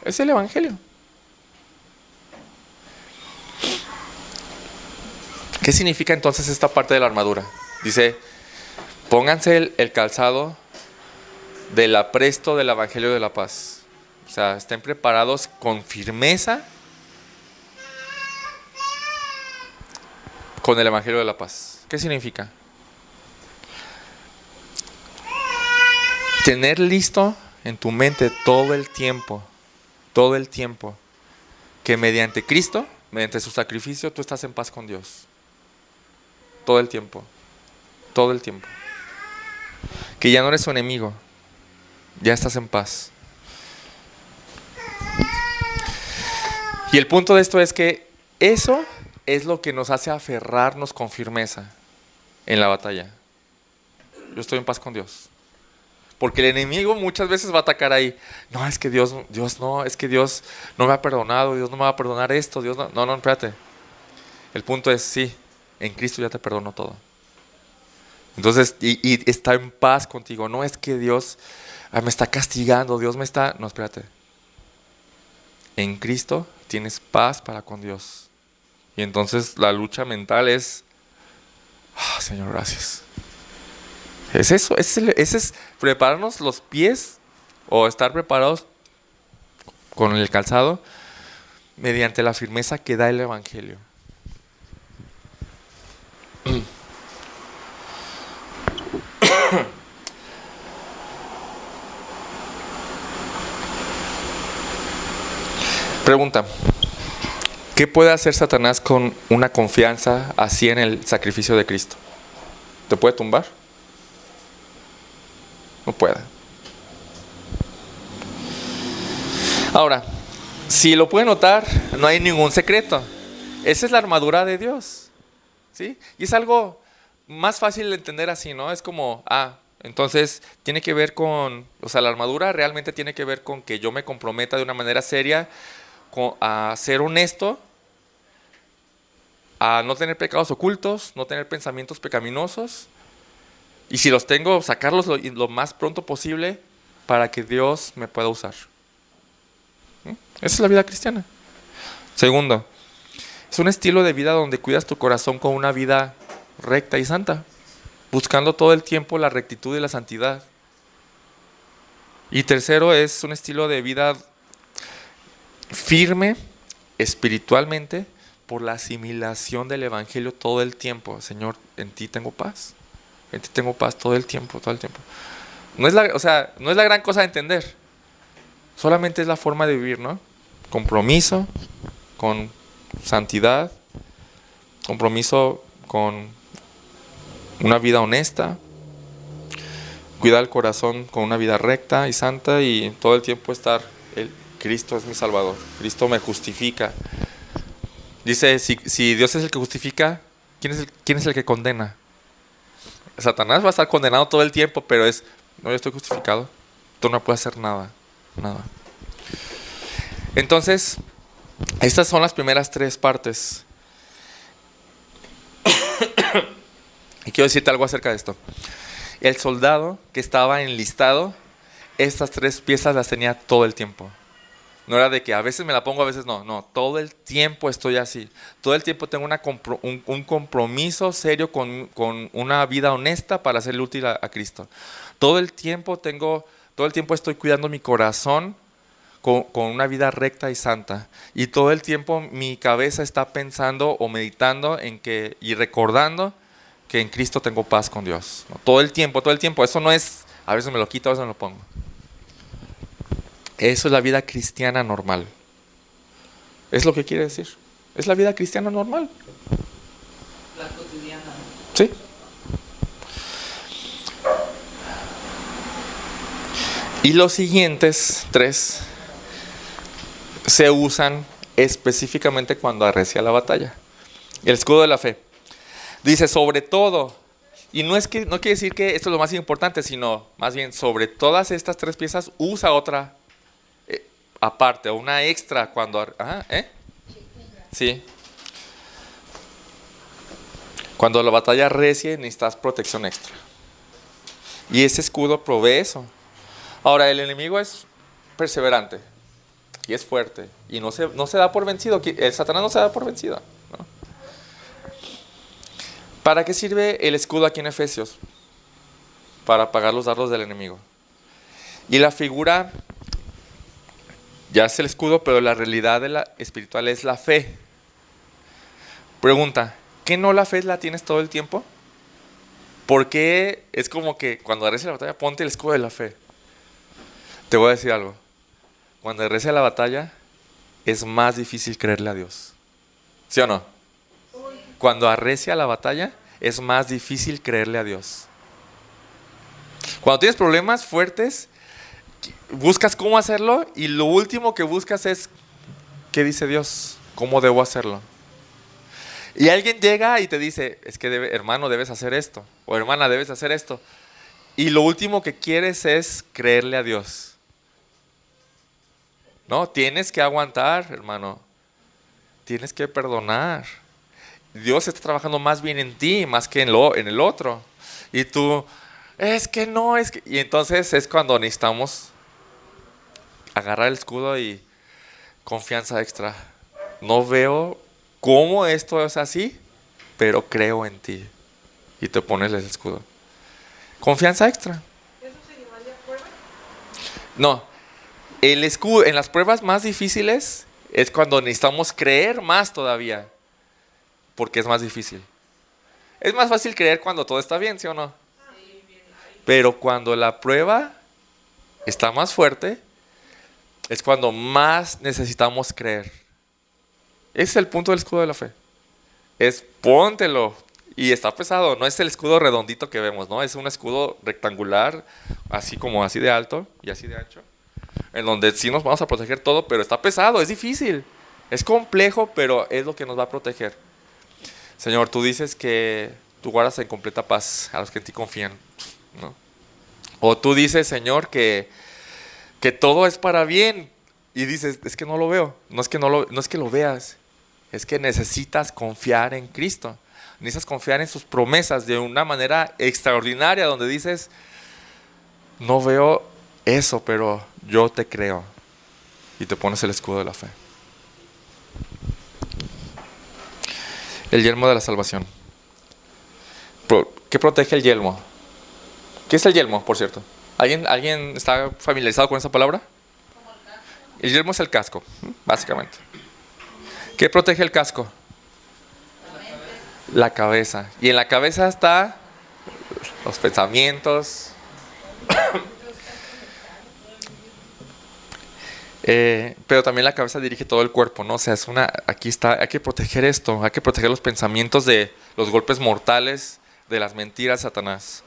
Es el evangelio. ¿Qué significa entonces esta parte de la armadura? Dice, pónganse el calzado del apresto del evangelio de la paz. O sea, estén preparados con firmeza con el evangelio de la paz. ¿Qué significa? Tener listo en tu mente todo el tiempo, que mediante Cristo, mediante su sacrificio, tú estás en paz con Dios. Todo el tiempo. Que ya no eres su enemigo, ya estás en paz. Y el punto de esto es que eso es lo que nos hace aferrarnos con firmeza en la batalla. Yo estoy en paz con Dios. Porque el enemigo muchas veces va a atacar ahí. No, es que Dios no, es que Dios no me ha perdonado, Dios no me va a perdonar esto, Dios no. No, espérate. El punto es, sí, en Cristo ya te perdono todo. Entonces, y está en paz contigo. No es que Dios me está castigando, Dios me está... No, espérate. En Cristo tienes paz para con Dios. Y entonces la lucha mental es... Señor, gracias. Es eso, ese es prepararnos los pies o estar preparados con el calzado mediante la firmeza que da el evangelio. Pregunta: ¿qué puede hacer Satanás con una confianza así en el sacrificio de Cristo? ¿Te puede tumbar? No puede. Ahora, si lo puede notar, no hay ningún secreto. Esa es la armadura de Dios, ¿sí? Y es algo más fácil de entender así, ¿no? Es como, Entonces, tiene que ver con, o sea, la armadura realmente tiene que ver con que yo me comprometa de una manera seria a ser honesto, a no tener pecados ocultos, no tener pensamientos pecaminosos, y si los tengo, sacarlos lo más pronto posible para que Dios me pueda usar. Esa es la vida cristiana. Segundo, es un estilo de vida donde cuidas tu corazón con una vida recta y santa, buscando todo el tiempo la rectitud y la santidad. Y tercero, es un estilo de vida firme espiritualmente por la asimilación del evangelio todo el tiempo. Señor, en ti tengo paz. En ti tengo paz todo el tiempo, todo el tiempo. No es la gran cosa de entender. Solamente es la forma de vivir, ¿no? Compromiso con santidad, compromiso con una vida honesta, cuidar el corazón con una vida recta y santa, y todo el tiempo estar, Cristo es mi Salvador, Cristo me justifica. Dice, si Dios es el que justifica, ¿quién es el que condena? Satanás va a estar condenado todo el tiempo, pero no, yo estoy justificado, tú no puedes hacer nada. Entonces, estas son las primeras 3 partes. Y quiero decirte algo acerca de esto. El soldado que estaba enlistado, estas 3 piezas las tenía todo el tiempo. No era de que a veces me la pongo, a veces no. No, todo el tiempo estoy así. Todo el tiempo tengo un compromiso serio con una vida honesta para serle útil a Cristo. Todo el tiempo estoy cuidando mi corazón con una vida recta y santa. Y todo el tiempo mi cabeza está pensando o meditando y recordando que en Cristo tengo paz con Dios. ¿No? Todo el tiempo. Eso no es, a veces me lo quito, a veces me lo pongo. Eso es la vida cristiana normal. Es lo que quiere decir. Es la vida cristiana normal. La cotidiana. Sí. Y los siguientes 3 se usan específicamente cuando arrecia la batalla. El escudo de la fe. Dice sobre todo, y no quiere decir que esto es lo más importante, sino más bien sobre todas estas 3 piezas usa otra aparte, o una extra cuando... Sí. Cuando la batalla arrecie necesitas protección extra. Y ese escudo provee eso. Ahora, el enemigo es perseverante y es fuerte y no se da por vencido. El Satanás no se da por vencido, ¿no? ¿Para qué sirve el escudo aquí en Efesios? Para apagar los dardos del enemigo. Y la figura, ya es el escudo, pero la realidad de la espiritual es la fe. Pregunta, ¿qué no la fe la tienes todo el tiempo? ¿Por qué es como que cuando arrecia la batalla ponte el escudo de la fe? Te voy a decir algo. Cuando arrecia la batalla es más difícil creerle a Dios. ¿Sí o no? Cuando arrecia la batalla es más difícil creerle a Dios. Cuando tienes problemas fuertes, buscas cómo hacerlo y lo último que buscas es ¿qué dice Dios? ¿Cómo debo hacerlo? Y alguien llega y te dice, es que hermano debes hacer esto, o hermana debes hacer esto. Y lo último que quieres es creerle a Dios. No, tienes que aguantar, hermano. Tienes que perdonar. Dios está trabajando más bien en ti, más que en el otro. Y tú, Y entonces es cuando necesitamos agarrar el escudo y confianza extra. No veo cómo esto es así, pero creo en ti. Y te pones el escudo. Confianza extra. ¿Eso se llamaría prueba? No, el escudo en las pruebas más difíciles es cuando necesitamos creer más todavía, porque es más difícil. Es más fácil creer cuando todo está bien, ¿sí o no? Pero cuando la prueba está más fuerte, es cuando más necesitamos creer. Ese es el punto del escudo de la fe. Es póntelo. Y está pesado, no es el escudo redondito que vemos, ¿no? Es un escudo rectangular, así de alto y así de ancho, en donde sí nos vamos a proteger todo, pero está pesado, es difícil, es complejo, pero es lo que nos va a proteger. Señor, tú dices que tú guardas en completa paz a los que en ti confían, ¿no? O tú dices, Señor, que todo es para bien. Y dices, es que no lo veo. No es que lo veas. Es que necesitas confiar en Cristo. Necesitas confiar en sus promesas de una manera extraordinaria, donde dices, no veo eso, pero yo te creo. Y te pones el escudo de la fe. El yelmo de la salvación. ¿Qué protege el yelmo? ¿Qué es el yelmo, por cierto? ¿Alguien está familiarizado con esa palabra? El yelmo es el casco, básicamente. ¿Qué protege el casco? La cabeza. Y en la cabeza está los pensamientos. Pero también la cabeza dirige todo el cuerpo, ¿no? O sea, aquí está, hay que proteger esto, hay que proteger los pensamientos de los golpes mortales, de las mentiras de Satanás.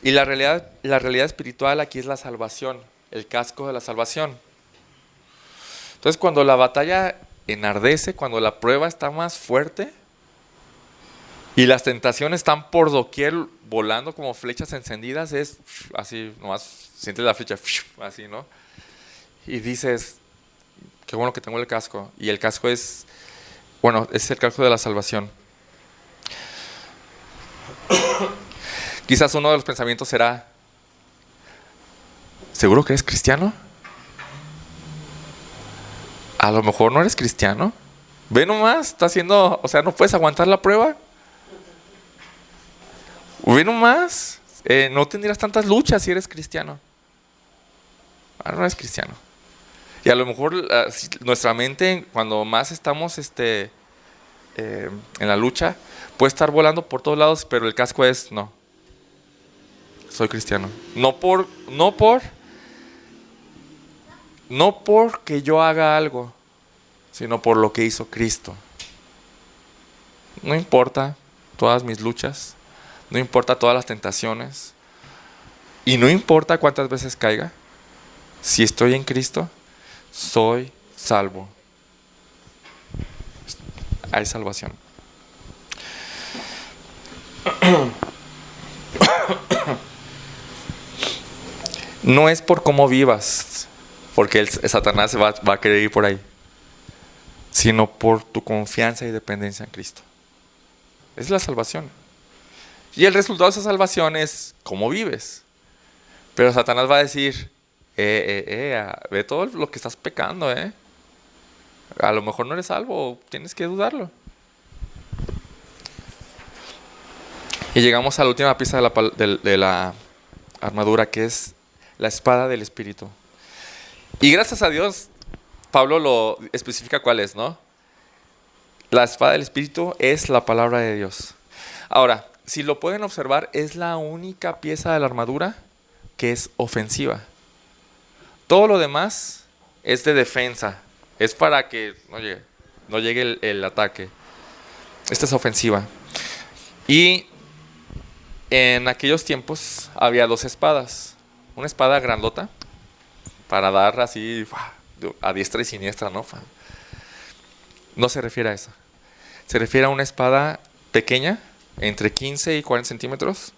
Y la realidad espiritual aquí es la salvación, el casco de la salvación. Entonces, cuando la batalla enardece, cuando la prueba está más fuerte y las tentaciones están por doquier volando como flechas encendidas, es así, nomás sientes la flecha, así, ¿no? Y dices, qué bueno que tengo el casco. Y el casco es el casco de la salvación. Quizás uno de los pensamientos será, ¿seguro que eres cristiano? A lo mejor no eres cristiano. Ve nomás, no puedes aguantar la prueba. Ve nomás, no tendrías tantas luchas si eres cristiano. No eres cristiano. Y a lo mejor nuestra mente, cuando más estamos en la lucha, puede estar volando por todos lados, pero el casco es, no, soy cristiano. No porque yo haga algo, sino por lo que hizo Cristo. No importa todas mis luchas, no importa todas las tentaciones, y no importa cuántas veces caiga, si estoy en Cristo, soy salvo. Hay salvación. No es por cómo vivas, porque Satanás va a querer ir por ahí, sino por tu confianza y dependencia en Cristo. Es la salvación. Y el resultado de esa salvación es cómo vives. Pero Satanás va a decir, ve todo lo que estás pecando, a lo mejor no eres salvo, tienes que dudarlo. Y llegamos a la última pieza de la armadura, que es la espada del Espíritu. Y gracias a Dios, Pablo lo especifica cuál es, ¿no? La espada del Espíritu es la palabra de Dios. Ahora, si lo pueden observar, es la única pieza de la armadura que es ofensiva. Todo lo demás es de defensa. Es para que no llegue el ataque. Esta es ofensiva. Y en aquellos tiempos había dos espadas. Una espada grandota para dar así a diestra y siniestra, ¿no? No se refiere a esa. Se refiere a una espada pequeña, entre 15 y 40 centímetros.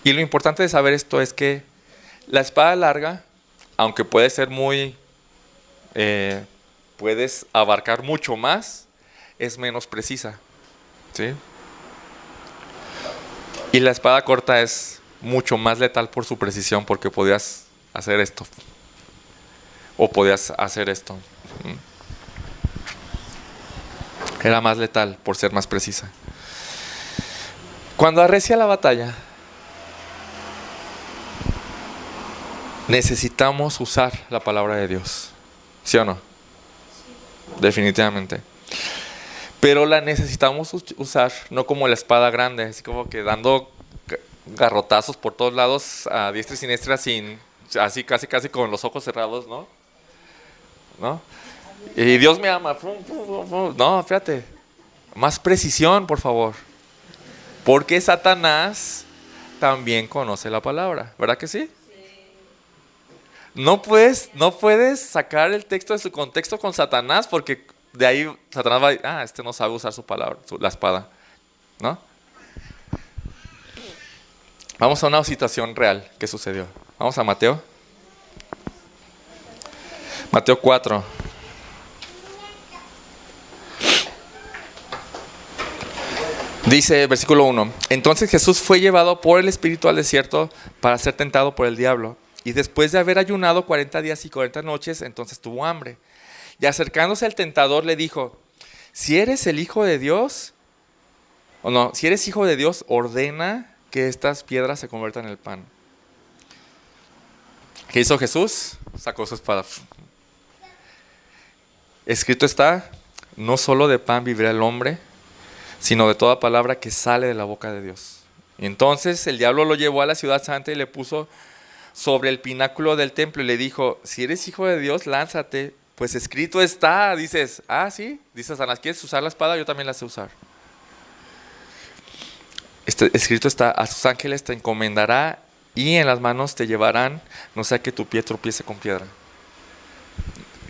Y lo importante de saber esto es que la espada larga, aunque puede ser puedes abarcar mucho más, es menos precisa, ¿sí? Y la espada corta es mucho más letal por su precisión, porque podías hacer esto o podías hacer esto. Era más letal por ser más precisa. Cuando arrecia la batalla, necesitamos usar la palabra de Dios, ¿sí o no? Definitivamente. Pero la necesitamos usar no como la espada grande, así como que dando garrotazos por todos lados a diestra y siniestra, así casi con los ojos cerrados, ¿no? Y Dios me ama. No, fíjate, más precisión, por favor, porque Satanás también conoce la palabra, ¿verdad que sí? No puedes sacar el texto de su contexto con Satanás, porque de ahí Satanás va a decir, este no sabe usar su palabra, la espada, ¿no? Vamos a una situación real que sucedió. Vamos a Mateo. Mateo 4. Dice, versículo 1. Entonces Jesús fue llevado por el Espíritu al desierto para ser tentado por el diablo. Y después de haber ayunado 40 días y 40 noches, entonces tuvo hambre. Y acercándose al tentador le dijo, si eres el Hijo de Dios, si eres Hijo de Dios, ordena que estas piedras se conviertan en pan. ¿Qué hizo Jesús? Sacó su espada. Escrito está, no solo de pan vivirá el hombre, sino de toda palabra que sale de la boca de Dios. Y entonces el diablo lo llevó a la ciudad santa y le puso sobre el pináculo del templo y le dijo, si eres Hijo de Dios, lánzate, pues escrito está. Dices, sí, dices, Satanás, ¿quieres usar la espada? Yo también la sé usar. Escrito está, a sus ángeles te encomendará y en las manos te llevarán, no sea que tu pie tropiece con piedra.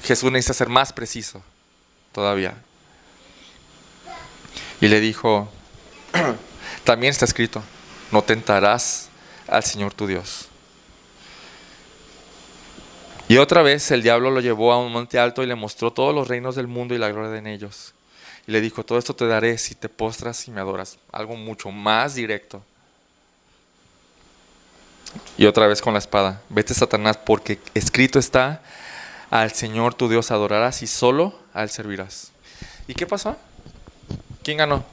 Jesús necesita ser más preciso todavía. Y le dijo, también está escrito, no tentarás al Señor tu Dios. Y otra vez el diablo lo llevó a un monte alto y le mostró todos los reinos del mundo y la gloria en ellos. Y le dijo, todo esto te daré si te postras y me adoras. Algo mucho más directo. Y otra vez con la espada, vete Satanás, porque escrito está, al Señor tu Dios adorarás y solo a Él servirás. ¿Y qué pasó? ¿Quién ganó?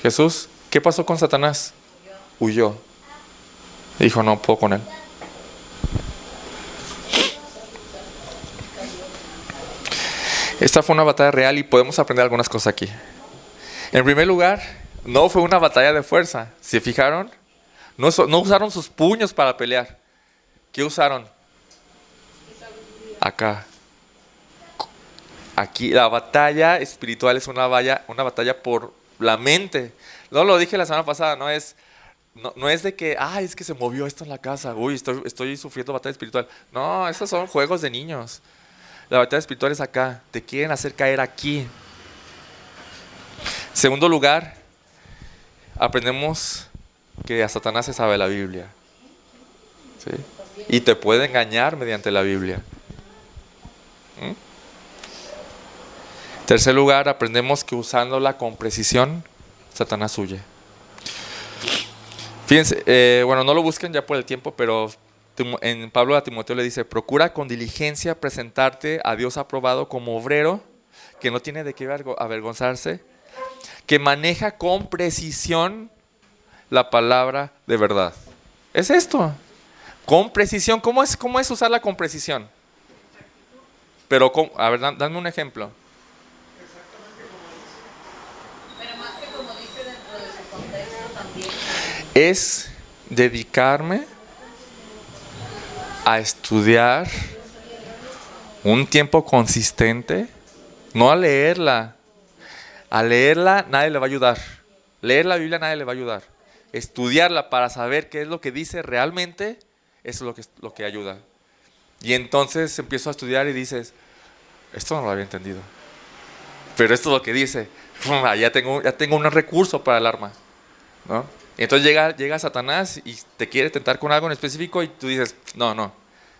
Jesús. ¿Qué pasó con Satanás? Huyó. Dijo, no puedo con él. Esta fue una batalla real y podemos aprender algunas cosas aquí. En primer lugar, no fue una batalla de fuerza. ¿Se fijaron? No usaron sus puños para pelear. ¿Qué usaron? Acá. Aquí la batalla espiritual es una batalla por la mente. No lo dije la semana pasada, no es de que, es que se movió esto en la casa, estoy sufriendo batalla espiritual. No, esos son juegos de niños. La batalla espiritual es acá, te quieren hacer caer aquí. Segundo lugar, aprendemos que a Satanás se sabe la Biblia. ¿Sí? Y te puede engañar mediante la Biblia. Tercer lugar, aprendemos que usándola con precisión, Satanás huye. Fíjense, no lo busquen ya por el tiempo, pero en Pablo a Timoteo le dice, procura con diligencia presentarte a Dios aprobado como obrero, que no tiene de qué avergonzarse, que maneja con precisión la palabra de verdad. Es esto, con precisión. ¿Cómo es usarla con precisión? Pero, a ver, dame un ejemplo. Pero más que como dice dentro de su contexto también. Es dedicarme a estudiar un tiempo consistente, no a leerla. A leerla nadie le va a ayudar. Leer la Biblia nadie le va a ayudar. Estudiarla para saber qué es lo que dice realmente, eso es lo que ayuda. Y entonces empiezo a estudiar y dices, esto no lo había entendido, pero esto es lo que dice. Ya tengo un recurso para el arma, ¿no? Y entonces llega Satanás y te quiere tentar con algo en específico y tú dices, no,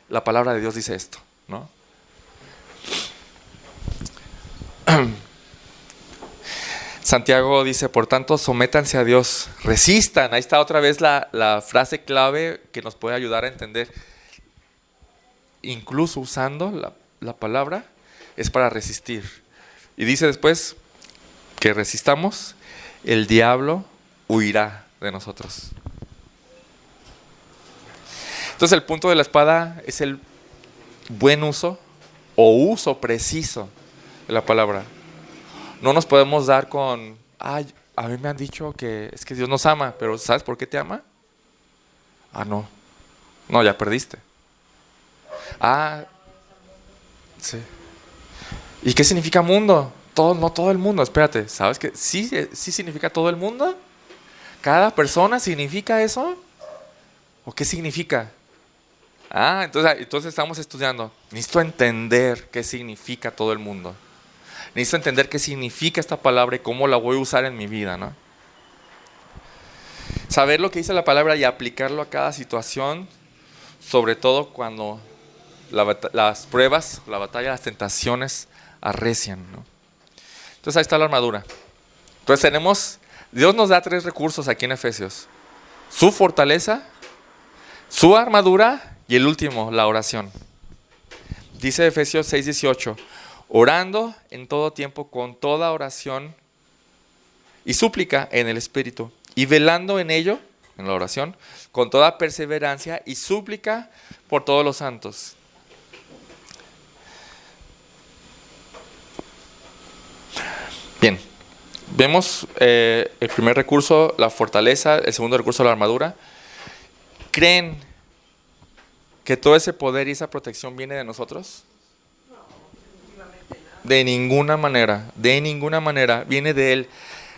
la palabra de Dios dice esto, ¿no? Santiago dice, por tanto, sométanse a Dios, resistan. Ahí está otra vez la frase clave que nos puede ayudar a entender. Incluso usando la palabra, es para resistir. Y dice después que resistamos, el diablo huirá de nosotros. Entonces el punto de la espada es el buen uso o uso preciso de la palabra. No nos podemos dar con, a mí me han dicho que es que Dios nos ama, pero ¿sabes por qué te ama? No, ya perdiste. Sí. ¿Y qué significa mundo? No todo el mundo, espérate, ¿sabes qué? Sí significa todo el mundo. ¿Cada persona significa eso? ¿O qué significa? Entonces estamos estudiando. Necesito entender qué significa todo el mundo. Necesito entender qué significa esta palabra y cómo la voy a usar en mi vida, ¿no? Saber lo que dice la palabra y aplicarlo a cada situación, sobre todo cuando las pruebas, la batalla, las tentaciones arrecian, ¿no? Entonces ahí está la armadura. Entonces Dios nos da 3 recursos aquí en Efesios: su fortaleza, su armadura y el último, la oración. Dice Efesios 6:18, orando en todo tiempo con toda oración y súplica en el Espíritu, y velando en ello, en la oración, con toda perseverancia y súplica por todos los santos. Bien, vemos el primer recurso, la fortaleza, el segundo recurso, la armadura. ¿Creen que todo ese poder y esa protección viene de nosotros? De ninguna manera, viene de Él.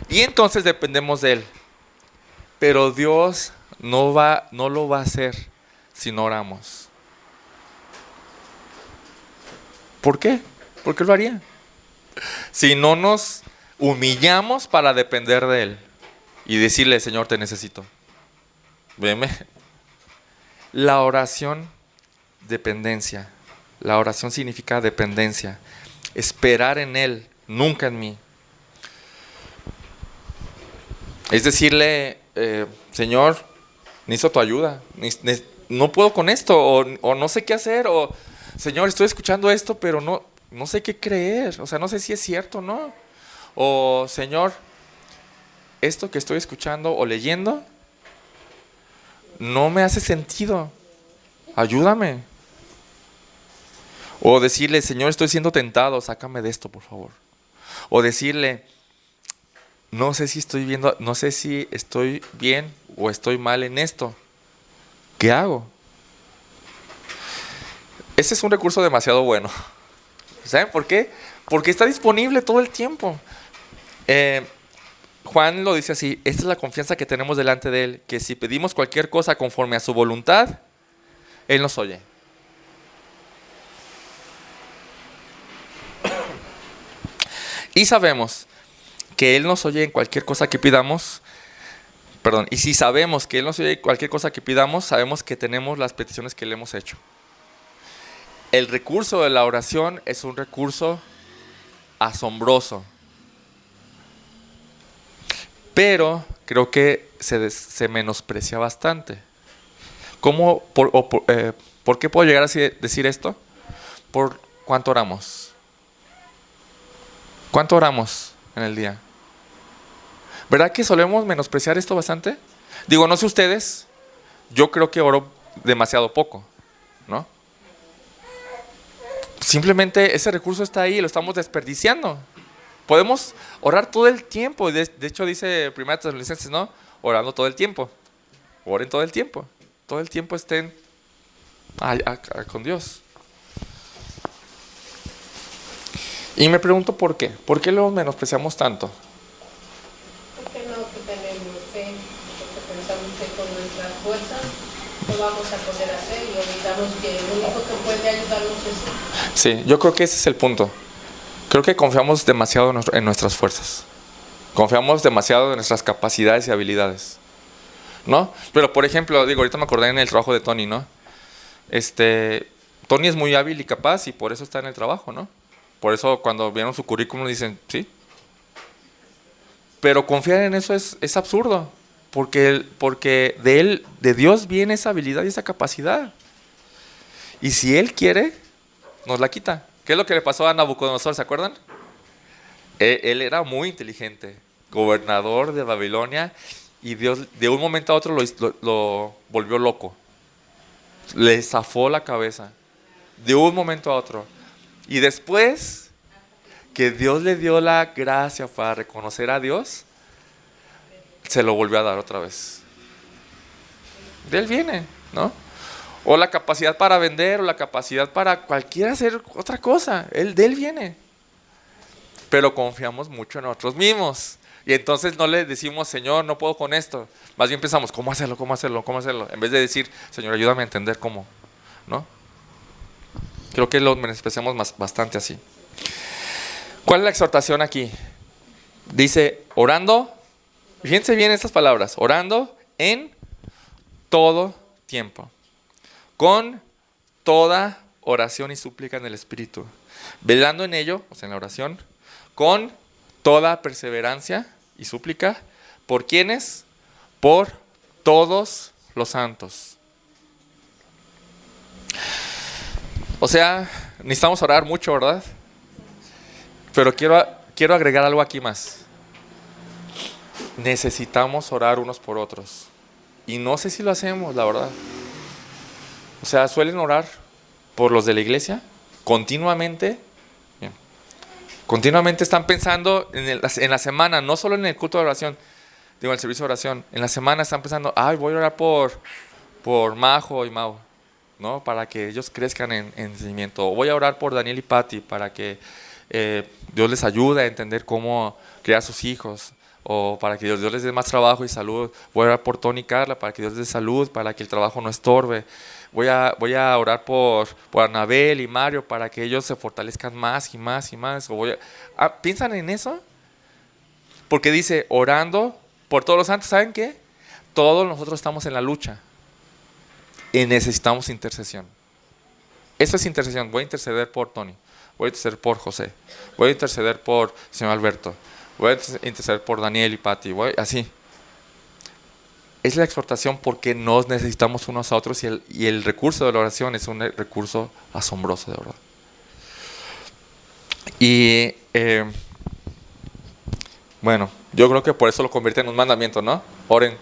Y entonces dependemos de Él. Pero Dios no lo va a hacer si no oramos. ¿Por qué? ¿Por qué lo haría? Si no nos humillamos para depender de Él y decirle, Señor, te necesito. Veme. La oración, dependencia. La oración significa dependencia. Esperar en Él, nunca en mí. Es decirle, Señor, necesito tu ayuda. No puedo con esto, o no sé qué hacer, o Señor, estoy escuchando esto, pero no sé qué creer. O sea, no sé si es cierto o no. O Señor, esto que estoy escuchando o leyendo no me hace sentido. Ayúdame. O decirle, Señor, estoy siendo tentado, sácame de esto, por favor. O decirle, no sé si estoy bien o estoy mal en esto. ¿Qué hago? Ese es un recurso demasiado bueno. ¿Saben por qué? Porque está disponible todo el tiempo. Juan lo dice así: esta es la confianza que tenemos delante de Él, que si pedimos cualquier cosa conforme a su voluntad, Él nos oye. Y sabemos que Él nos oye en cualquier cosa que pidamos. Y si sabemos que Él nos oye en cualquier cosa que pidamos, sabemos que tenemos las peticiones que le hemos hecho. El recurso de la oración es un recurso asombroso. Pero creo que se menosprecia bastante. ¿Por qué puedo llegar a decir esto? Por cuánto oramos. ¿Cuánto oramos en el día? ¿Verdad que solemos menospreciar esto bastante? Digo, no sé ustedes, yo creo que oro demasiado poco, ¿no? Simplemente ese recurso está ahí y lo estamos desperdiciando. Podemos orar todo el tiempo. De hecho dice 1 Tesalonicenses, ¿no? Orando todo el tiempo. Oren todo el tiempo. Todo el tiempo estén con Dios. Y me pregunto por qué. ¿Por qué lo menospreciamos tanto? Porque no tenemos fe, porque pensamos que con nuestras fuerzas lo vamos a poder hacer y olvidamos que lo único que puede ayudarnos es Él. Sí, yo creo que ese es el punto. Creo que confiamos demasiado en nuestras fuerzas. Confiamos demasiado en nuestras capacidades y habilidades, ¿no? Pero por ejemplo, ahorita me acordé en el trabajo de Tony, ¿no? Tony es muy hábil y capaz y por eso está en el trabajo, ¿no? Por eso cuando vieron su currículum dicen, sí. Pero confiar en eso es absurdo. Porque de Dios viene esa habilidad y esa capacidad. Y si Él quiere, nos la quita. ¿Qué es lo que le pasó a Nabucodonosor? ¿Se acuerdan? Él era muy inteligente, gobernador de Babilonia, y Dios de un momento a otro lo volvió loco. Le zafó la cabeza. De un momento a otro. Y después que Dios le dio la gracia para reconocer a Dios, se lo volvió a dar otra vez. De Él viene, ¿no? O la capacidad para vender, o la capacidad para cualquiera hacer otra cosa. De Él viene. Pero confiamos mucho en nosotros mismos. Y entonces no le decimos, Señor, no puedo con esto. Más bien pensamos, ¿cómo hacerlo? En vez de decir, Señor, ayúdame a entender cómo, ¿no? Creo que lo menospreciamos bastante así. ¿Cuál es la exhortación aquí? Dice, orando, fíjense bien estas palabras, orando en todo tiempo, con toda oración y súplica en el Espíritu, velando en ello, o sea, en la oración, con toda perseverancia y súplica, ¿por quiénes? Por todos los santos. O sea, necesitamos orar mucho, ¿verdad? Pero quiero agregar algo aquí más. Necesitamos orar unos por otros. Y no sé si lo hacemos, la verdad. O sea, suelen orar por los de la iglesia continuamente. Bien. Continuamente están pensando en la semana, no solo en el culto de oración, digo, en el servicio de oración. En la semana están pensando, voy a orar por Majo y Mau, ¿no? Para que ellos crezcan en entendimiento. O voy a orar por Daniel y Patti para que Dios les ayude a entender cómo criar a sus hijos. O para que Dios les dé más trabajo y salud. Voy a orar por Tony y Carla para que Dios les dé salud, para que el trabajo no estorbe. Voy a orar por Anabel y Mario para que ellos se fortalezcan más y más y más. ¿Piensan en eso? Porque dice, orando por todos los santos. ¿Saben qué? Todos nosotros estamos en la lucha y necesitamos intercesión. Eso es intercesión. Voy a interceder por Tony, voy a interceder por José, voy a interceder por señor Alberto, voy a interceder por Daniel y Patti, así. Es la exhortación porque nos necesitamos unos a otros y el recurso de la oración es un recurso asombroso, de verdad. Y bueno, yo creo que por eso lo convierte en un mandamiento, ¿no? Oren.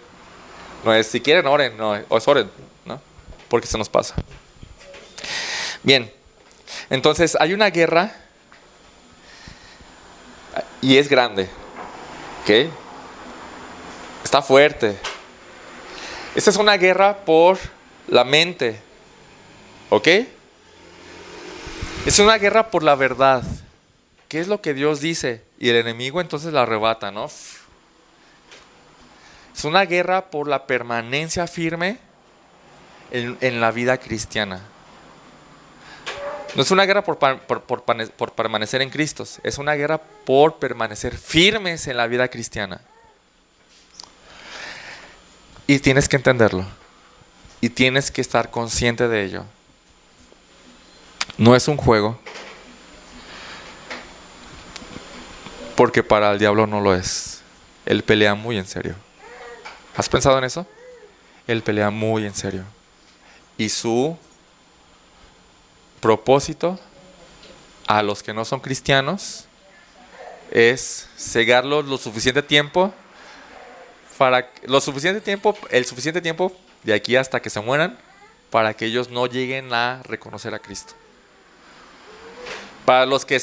No es si quieren oren, no, es oren, ¿no? Porque se nos pasa. Bien, entonces hay una guerra y es grande, ¿ok? Está fuerte. Esta es una guerra por la mente, ¿ok? Es una guerra por la verdad. ¿Qué es lo que Dios dice? Y el enemigo entonces la arrebata, ¿no? Es una guerra por la permanencia firme en la vida cristiana. No es una guerra por permanecer en Cristo, es una guerra por permanecer firmes en la vida cristiana. Y tienes que entenderlo. Y tienes que estar consciente de ello. No es un juego. Porque para el diablo no lo es. Él pelea muy en serio. ¿Has pensado en eso? Él pelea muy en serio. Y su propósito a los que no son cristianos es cegarlos el suficiente tiempo el suficiente tiempo de aquí hasta que se mueran, para que ellos no lleguen a reconocer a Cristo. Para los que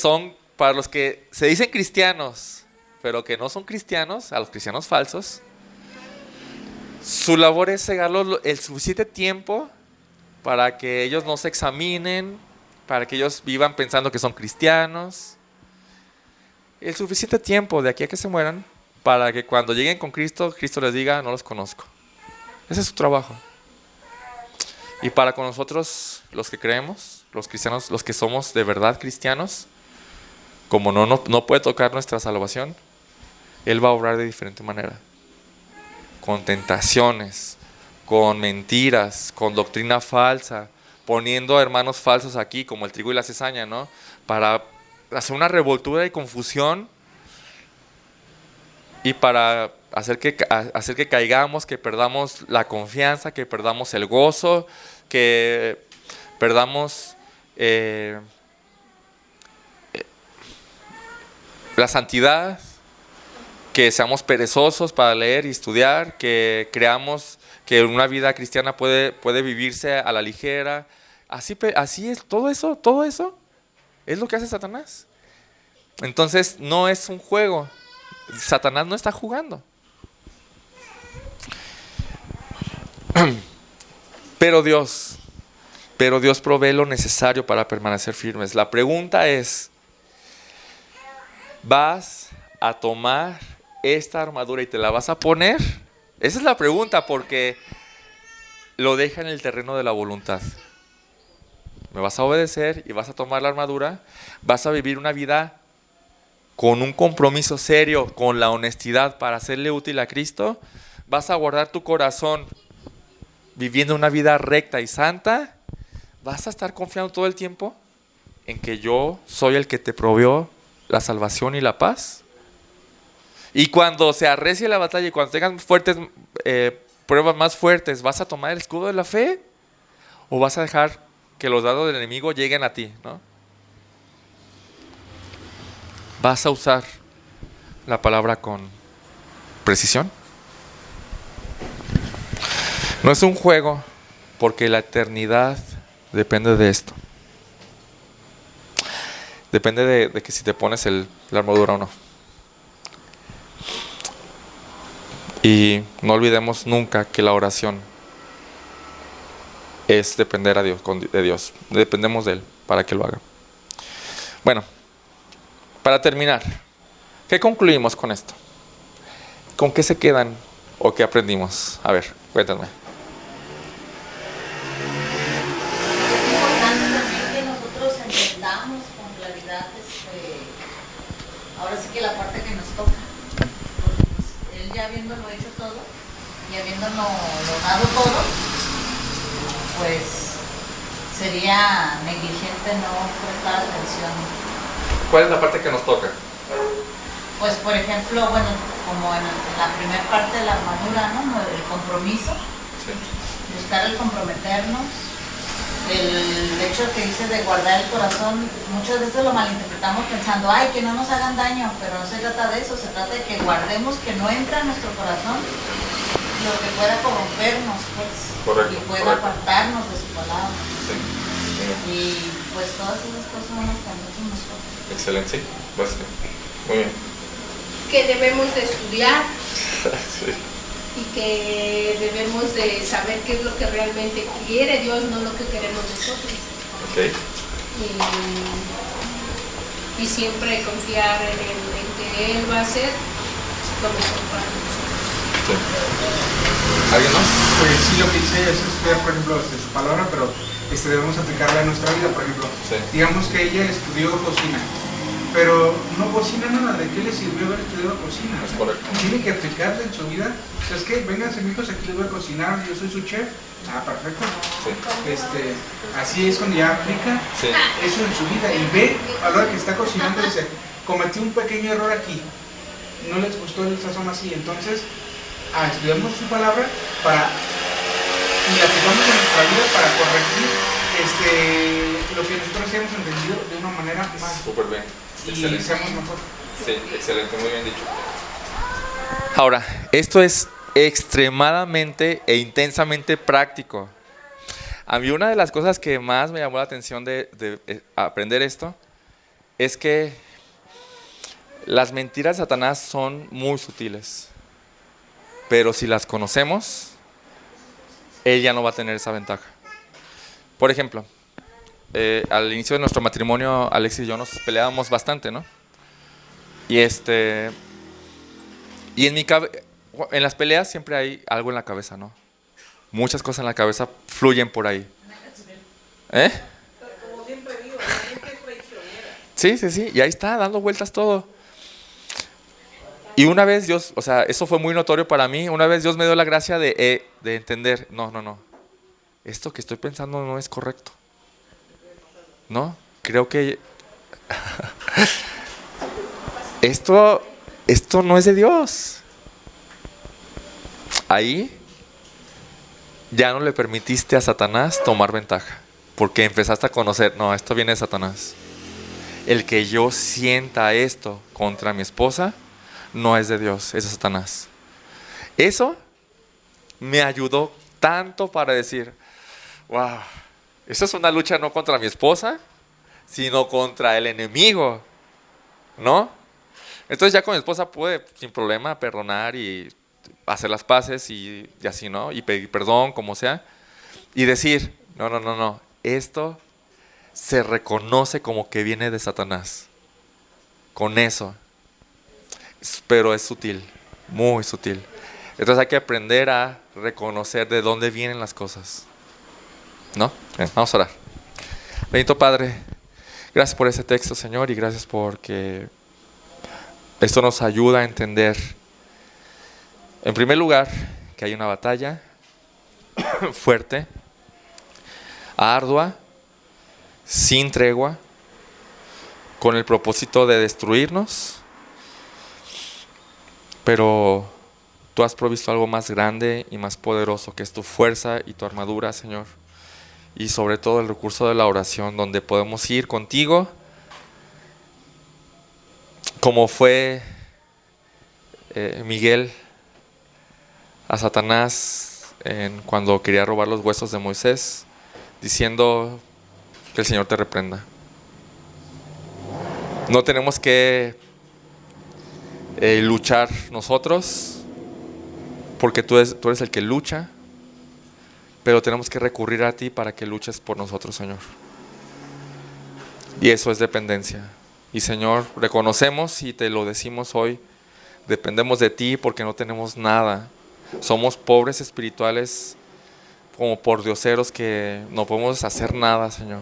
se dicen cristianos, pero que no son cristianos, a los cristianos falsos, su labor es cegarlos el suficiente tiempo para que ellos no se examinen, para que ellos vivan pensando que son cristianos. El suficiente tiempo de aquí a que se mueran, para que cuando lleguen con Cristo, Cristo les diga, no los conozco. Ese es su trabajo. Y para con nosotros, los que creemos, los cristianos, los que somos de verdad cristianos, como no puede tocar nuestra salvación, Él va a obrar de diferente manera. Con tentaciones, con mentiras, con doctrina falsa, poniendo a hermanos falsos aquí, como el trigo y la cizaña, ¿no? Para hacer una revoltura y confusión y para hacer que caigamos, que perdamos la confianza, que perdamos el gozo, que perdamos la santidad, que seamos perezosos para leer y estudiar, que creamos que una vida cristiana puede vivirse a la ligera. Así es, todo eso es lo que hace Satanás. Entonces no es un juego. Satanás no está jugando. Pero Dios provee lo necesario para permanecer firmes. La pregunta es, ¿vas a tomar esta armadura y te la vas a poner? Esa es la pregunta, porque lo deja en el terreno de la voluntad. ¿Me vas a obedecer y vas a tomar la armadura? ¿Vas a vivir una vida con un compromiso serio, con la honestidad para hacerle útil a Cristo? vas a guardar tu corazón viviendo una vida recta y santa, vas a estar confiando todo el tiempo en que yo soy el que te proveyó la salvación y la paz. Y cuando se arrecie la batalla y cuando tengan pruebas más fuertes, ¿vas a tomar el escudo de la fe? ¿O vas a dejar que los dardos del enemigo lleguen a ti, ¿no? ¿Vas a usar la palabra con precisión? No es un juego, porque la eternidad depende de esto. Depende de que si te pones la armadura o no. Y no olvidemos nunca que la oración es depender de Dios. Dependemos de Él para que lo haga. Bueno, para terminar, ¿qué concluimos con esto? ¿Con qué se quedan o qué aprendimos? A ver, cuéntame. Es importante también que nosotros entendamos con claridad, ahora sí que la parte que nos toca. Porque pues, Él ya habiéndolo hecho todo y habiéndolo dado todo, pues sería negligente no prestar atención. ¿Cuál es la parte que nos toca? Pues por ejemplo, bueno, como en la primera parte de la armadura, ¿no? El compromiso, Sí. buscar el comprometernos, el hecho que dice de guardar el corazón, muchas veces lo malinterpretamos pensando, ay, que no nos hagan daño, pero no se trata de eso, se trata de que guardemos que no entra en nuestro corazón lo que pueda corrompernos, pues, Correcto, y pueda correcto. apartarnos de su palabra. Sí. Y pues todas esas cosas son las que a nosotros nos tocan. Excelente, sí. Pues, muy bien. Que debemos de estudiar Sí. y que debemos de saber qué es lo que realmente quiere Dios, no lo que queremos nosotros. Ok. Y siempre confiar en que Él va a hacer lo mejor para nosotros. Sí. ¿Alguien más? Pues sí, lo que dice es estudiar, por ejemplo, su palabra, pero debemos aplicarla a nuestra vida. Por ejemplo, Sí. digamos que ella estudió cocina, pero no cocina nada. ¿De qué le sirvió haber estudiado cocina? Es correcto. Tiene que aplicarla en su vida. O sea, es que vénganse, amigos, aquí les voy a cocinar, yo soy su chef. Ah, perfecto. Sí. Así es cuando ya aplica Sí. eso en su vida y ve a la hora que está cocinando y dice, cometí un pequeño error aquí, no les gustó el sazón así, entonces estudiamos su palabra y la aplicamos en nuestra vida para corregir lo que nosotros hemos entendido de una manera más Súper bien. y Excelente. seamos mejor. Sí, excelente, muy bien dicho. Ahora, esto es extremadamente e intensamente práctico. A mí una de las cosas que más me llamó la atención de aprender esto es que las mentiras de Satanás son muy sutiles, pero si las conocemos, él ya no va a tener esa ventaja. Por ejemplo, al inicio de nuestro matrimonio, Alexis y yo nos peleábamos bastante, ¿no? Y en las peleas siempre hay algo en la cabeza, ¿no? Muchas cosas en la cabeza fluyen por ahí. ¿Eh? Como siempre digo, la gente es traicionera. Sí, y ahí está, dando vueltas todo. Y una vez Dios, o sea, eso fue muy notorio para mí, una vez Dios me dio la gracia de entender, no, esto que estoy pensando no es correcto. No, creo que esto no es de Dios. Ahí ya no le permitiste a Satanás tomar ventaja, porque empezaste a conocer, no, esto viene de Satanás. El que yo sienta esto contra mi esposa no es de Dios, es de Satanás. Eso me ayudó tanto para decir, wow, eso es una lucha no contra mi esposa, sino contra el enemigo, ¿no? Entonces ya con mi esposa pude sin problema perdonar y hacer las paces y así, ¿no? Y pedir perdón, como sea. Y decir, no, esto se reconoce como que viene de Satanás. Con eso. Pero es sutil, muy sutil. Entonces hay que aprender a reconocer de dónde vienen las cosas. ¿No? Bien, vamos a orar. Bendito Padre, gracias por ese texto, Señor, y gracias porque esto nos ayuda a entender En primer lugar, que hay una batalla fuerte, ardua, sin tregua, con el propósito de destruirnos, pero tú has provisto algo más grande y más poderoso, que es tu fuerza y tu armadura, Señor, y sobre todo el recurso de la oración, donde podemos ir contigo, como fue Miguel a Satanás cuando quería robar los huesos de Moisés, diciendo que el Señor te reprenda. No tenemos que luchar nosotros, porque tú eres el que lucha, pero tenemos que recurrir a ti para que luches por nosotros, Señor. Y eso es dependencia. Y Señor, reconocemos y te lo decimos hoy, dependemos de ti porque no tenemos nada. Somos pobres espirituales, como pordioseros, que no podemos hacer nada, Señor.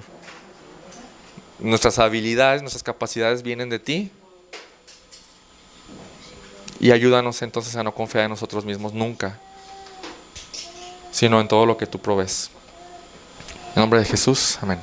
Nuestras habilidades, nuestras capacidades vienen de ti. Y ayúdanos entonces a no confiar en nosotros mismos nunca, sino en todo lo que tú provees. En nombre de Jesús, amén.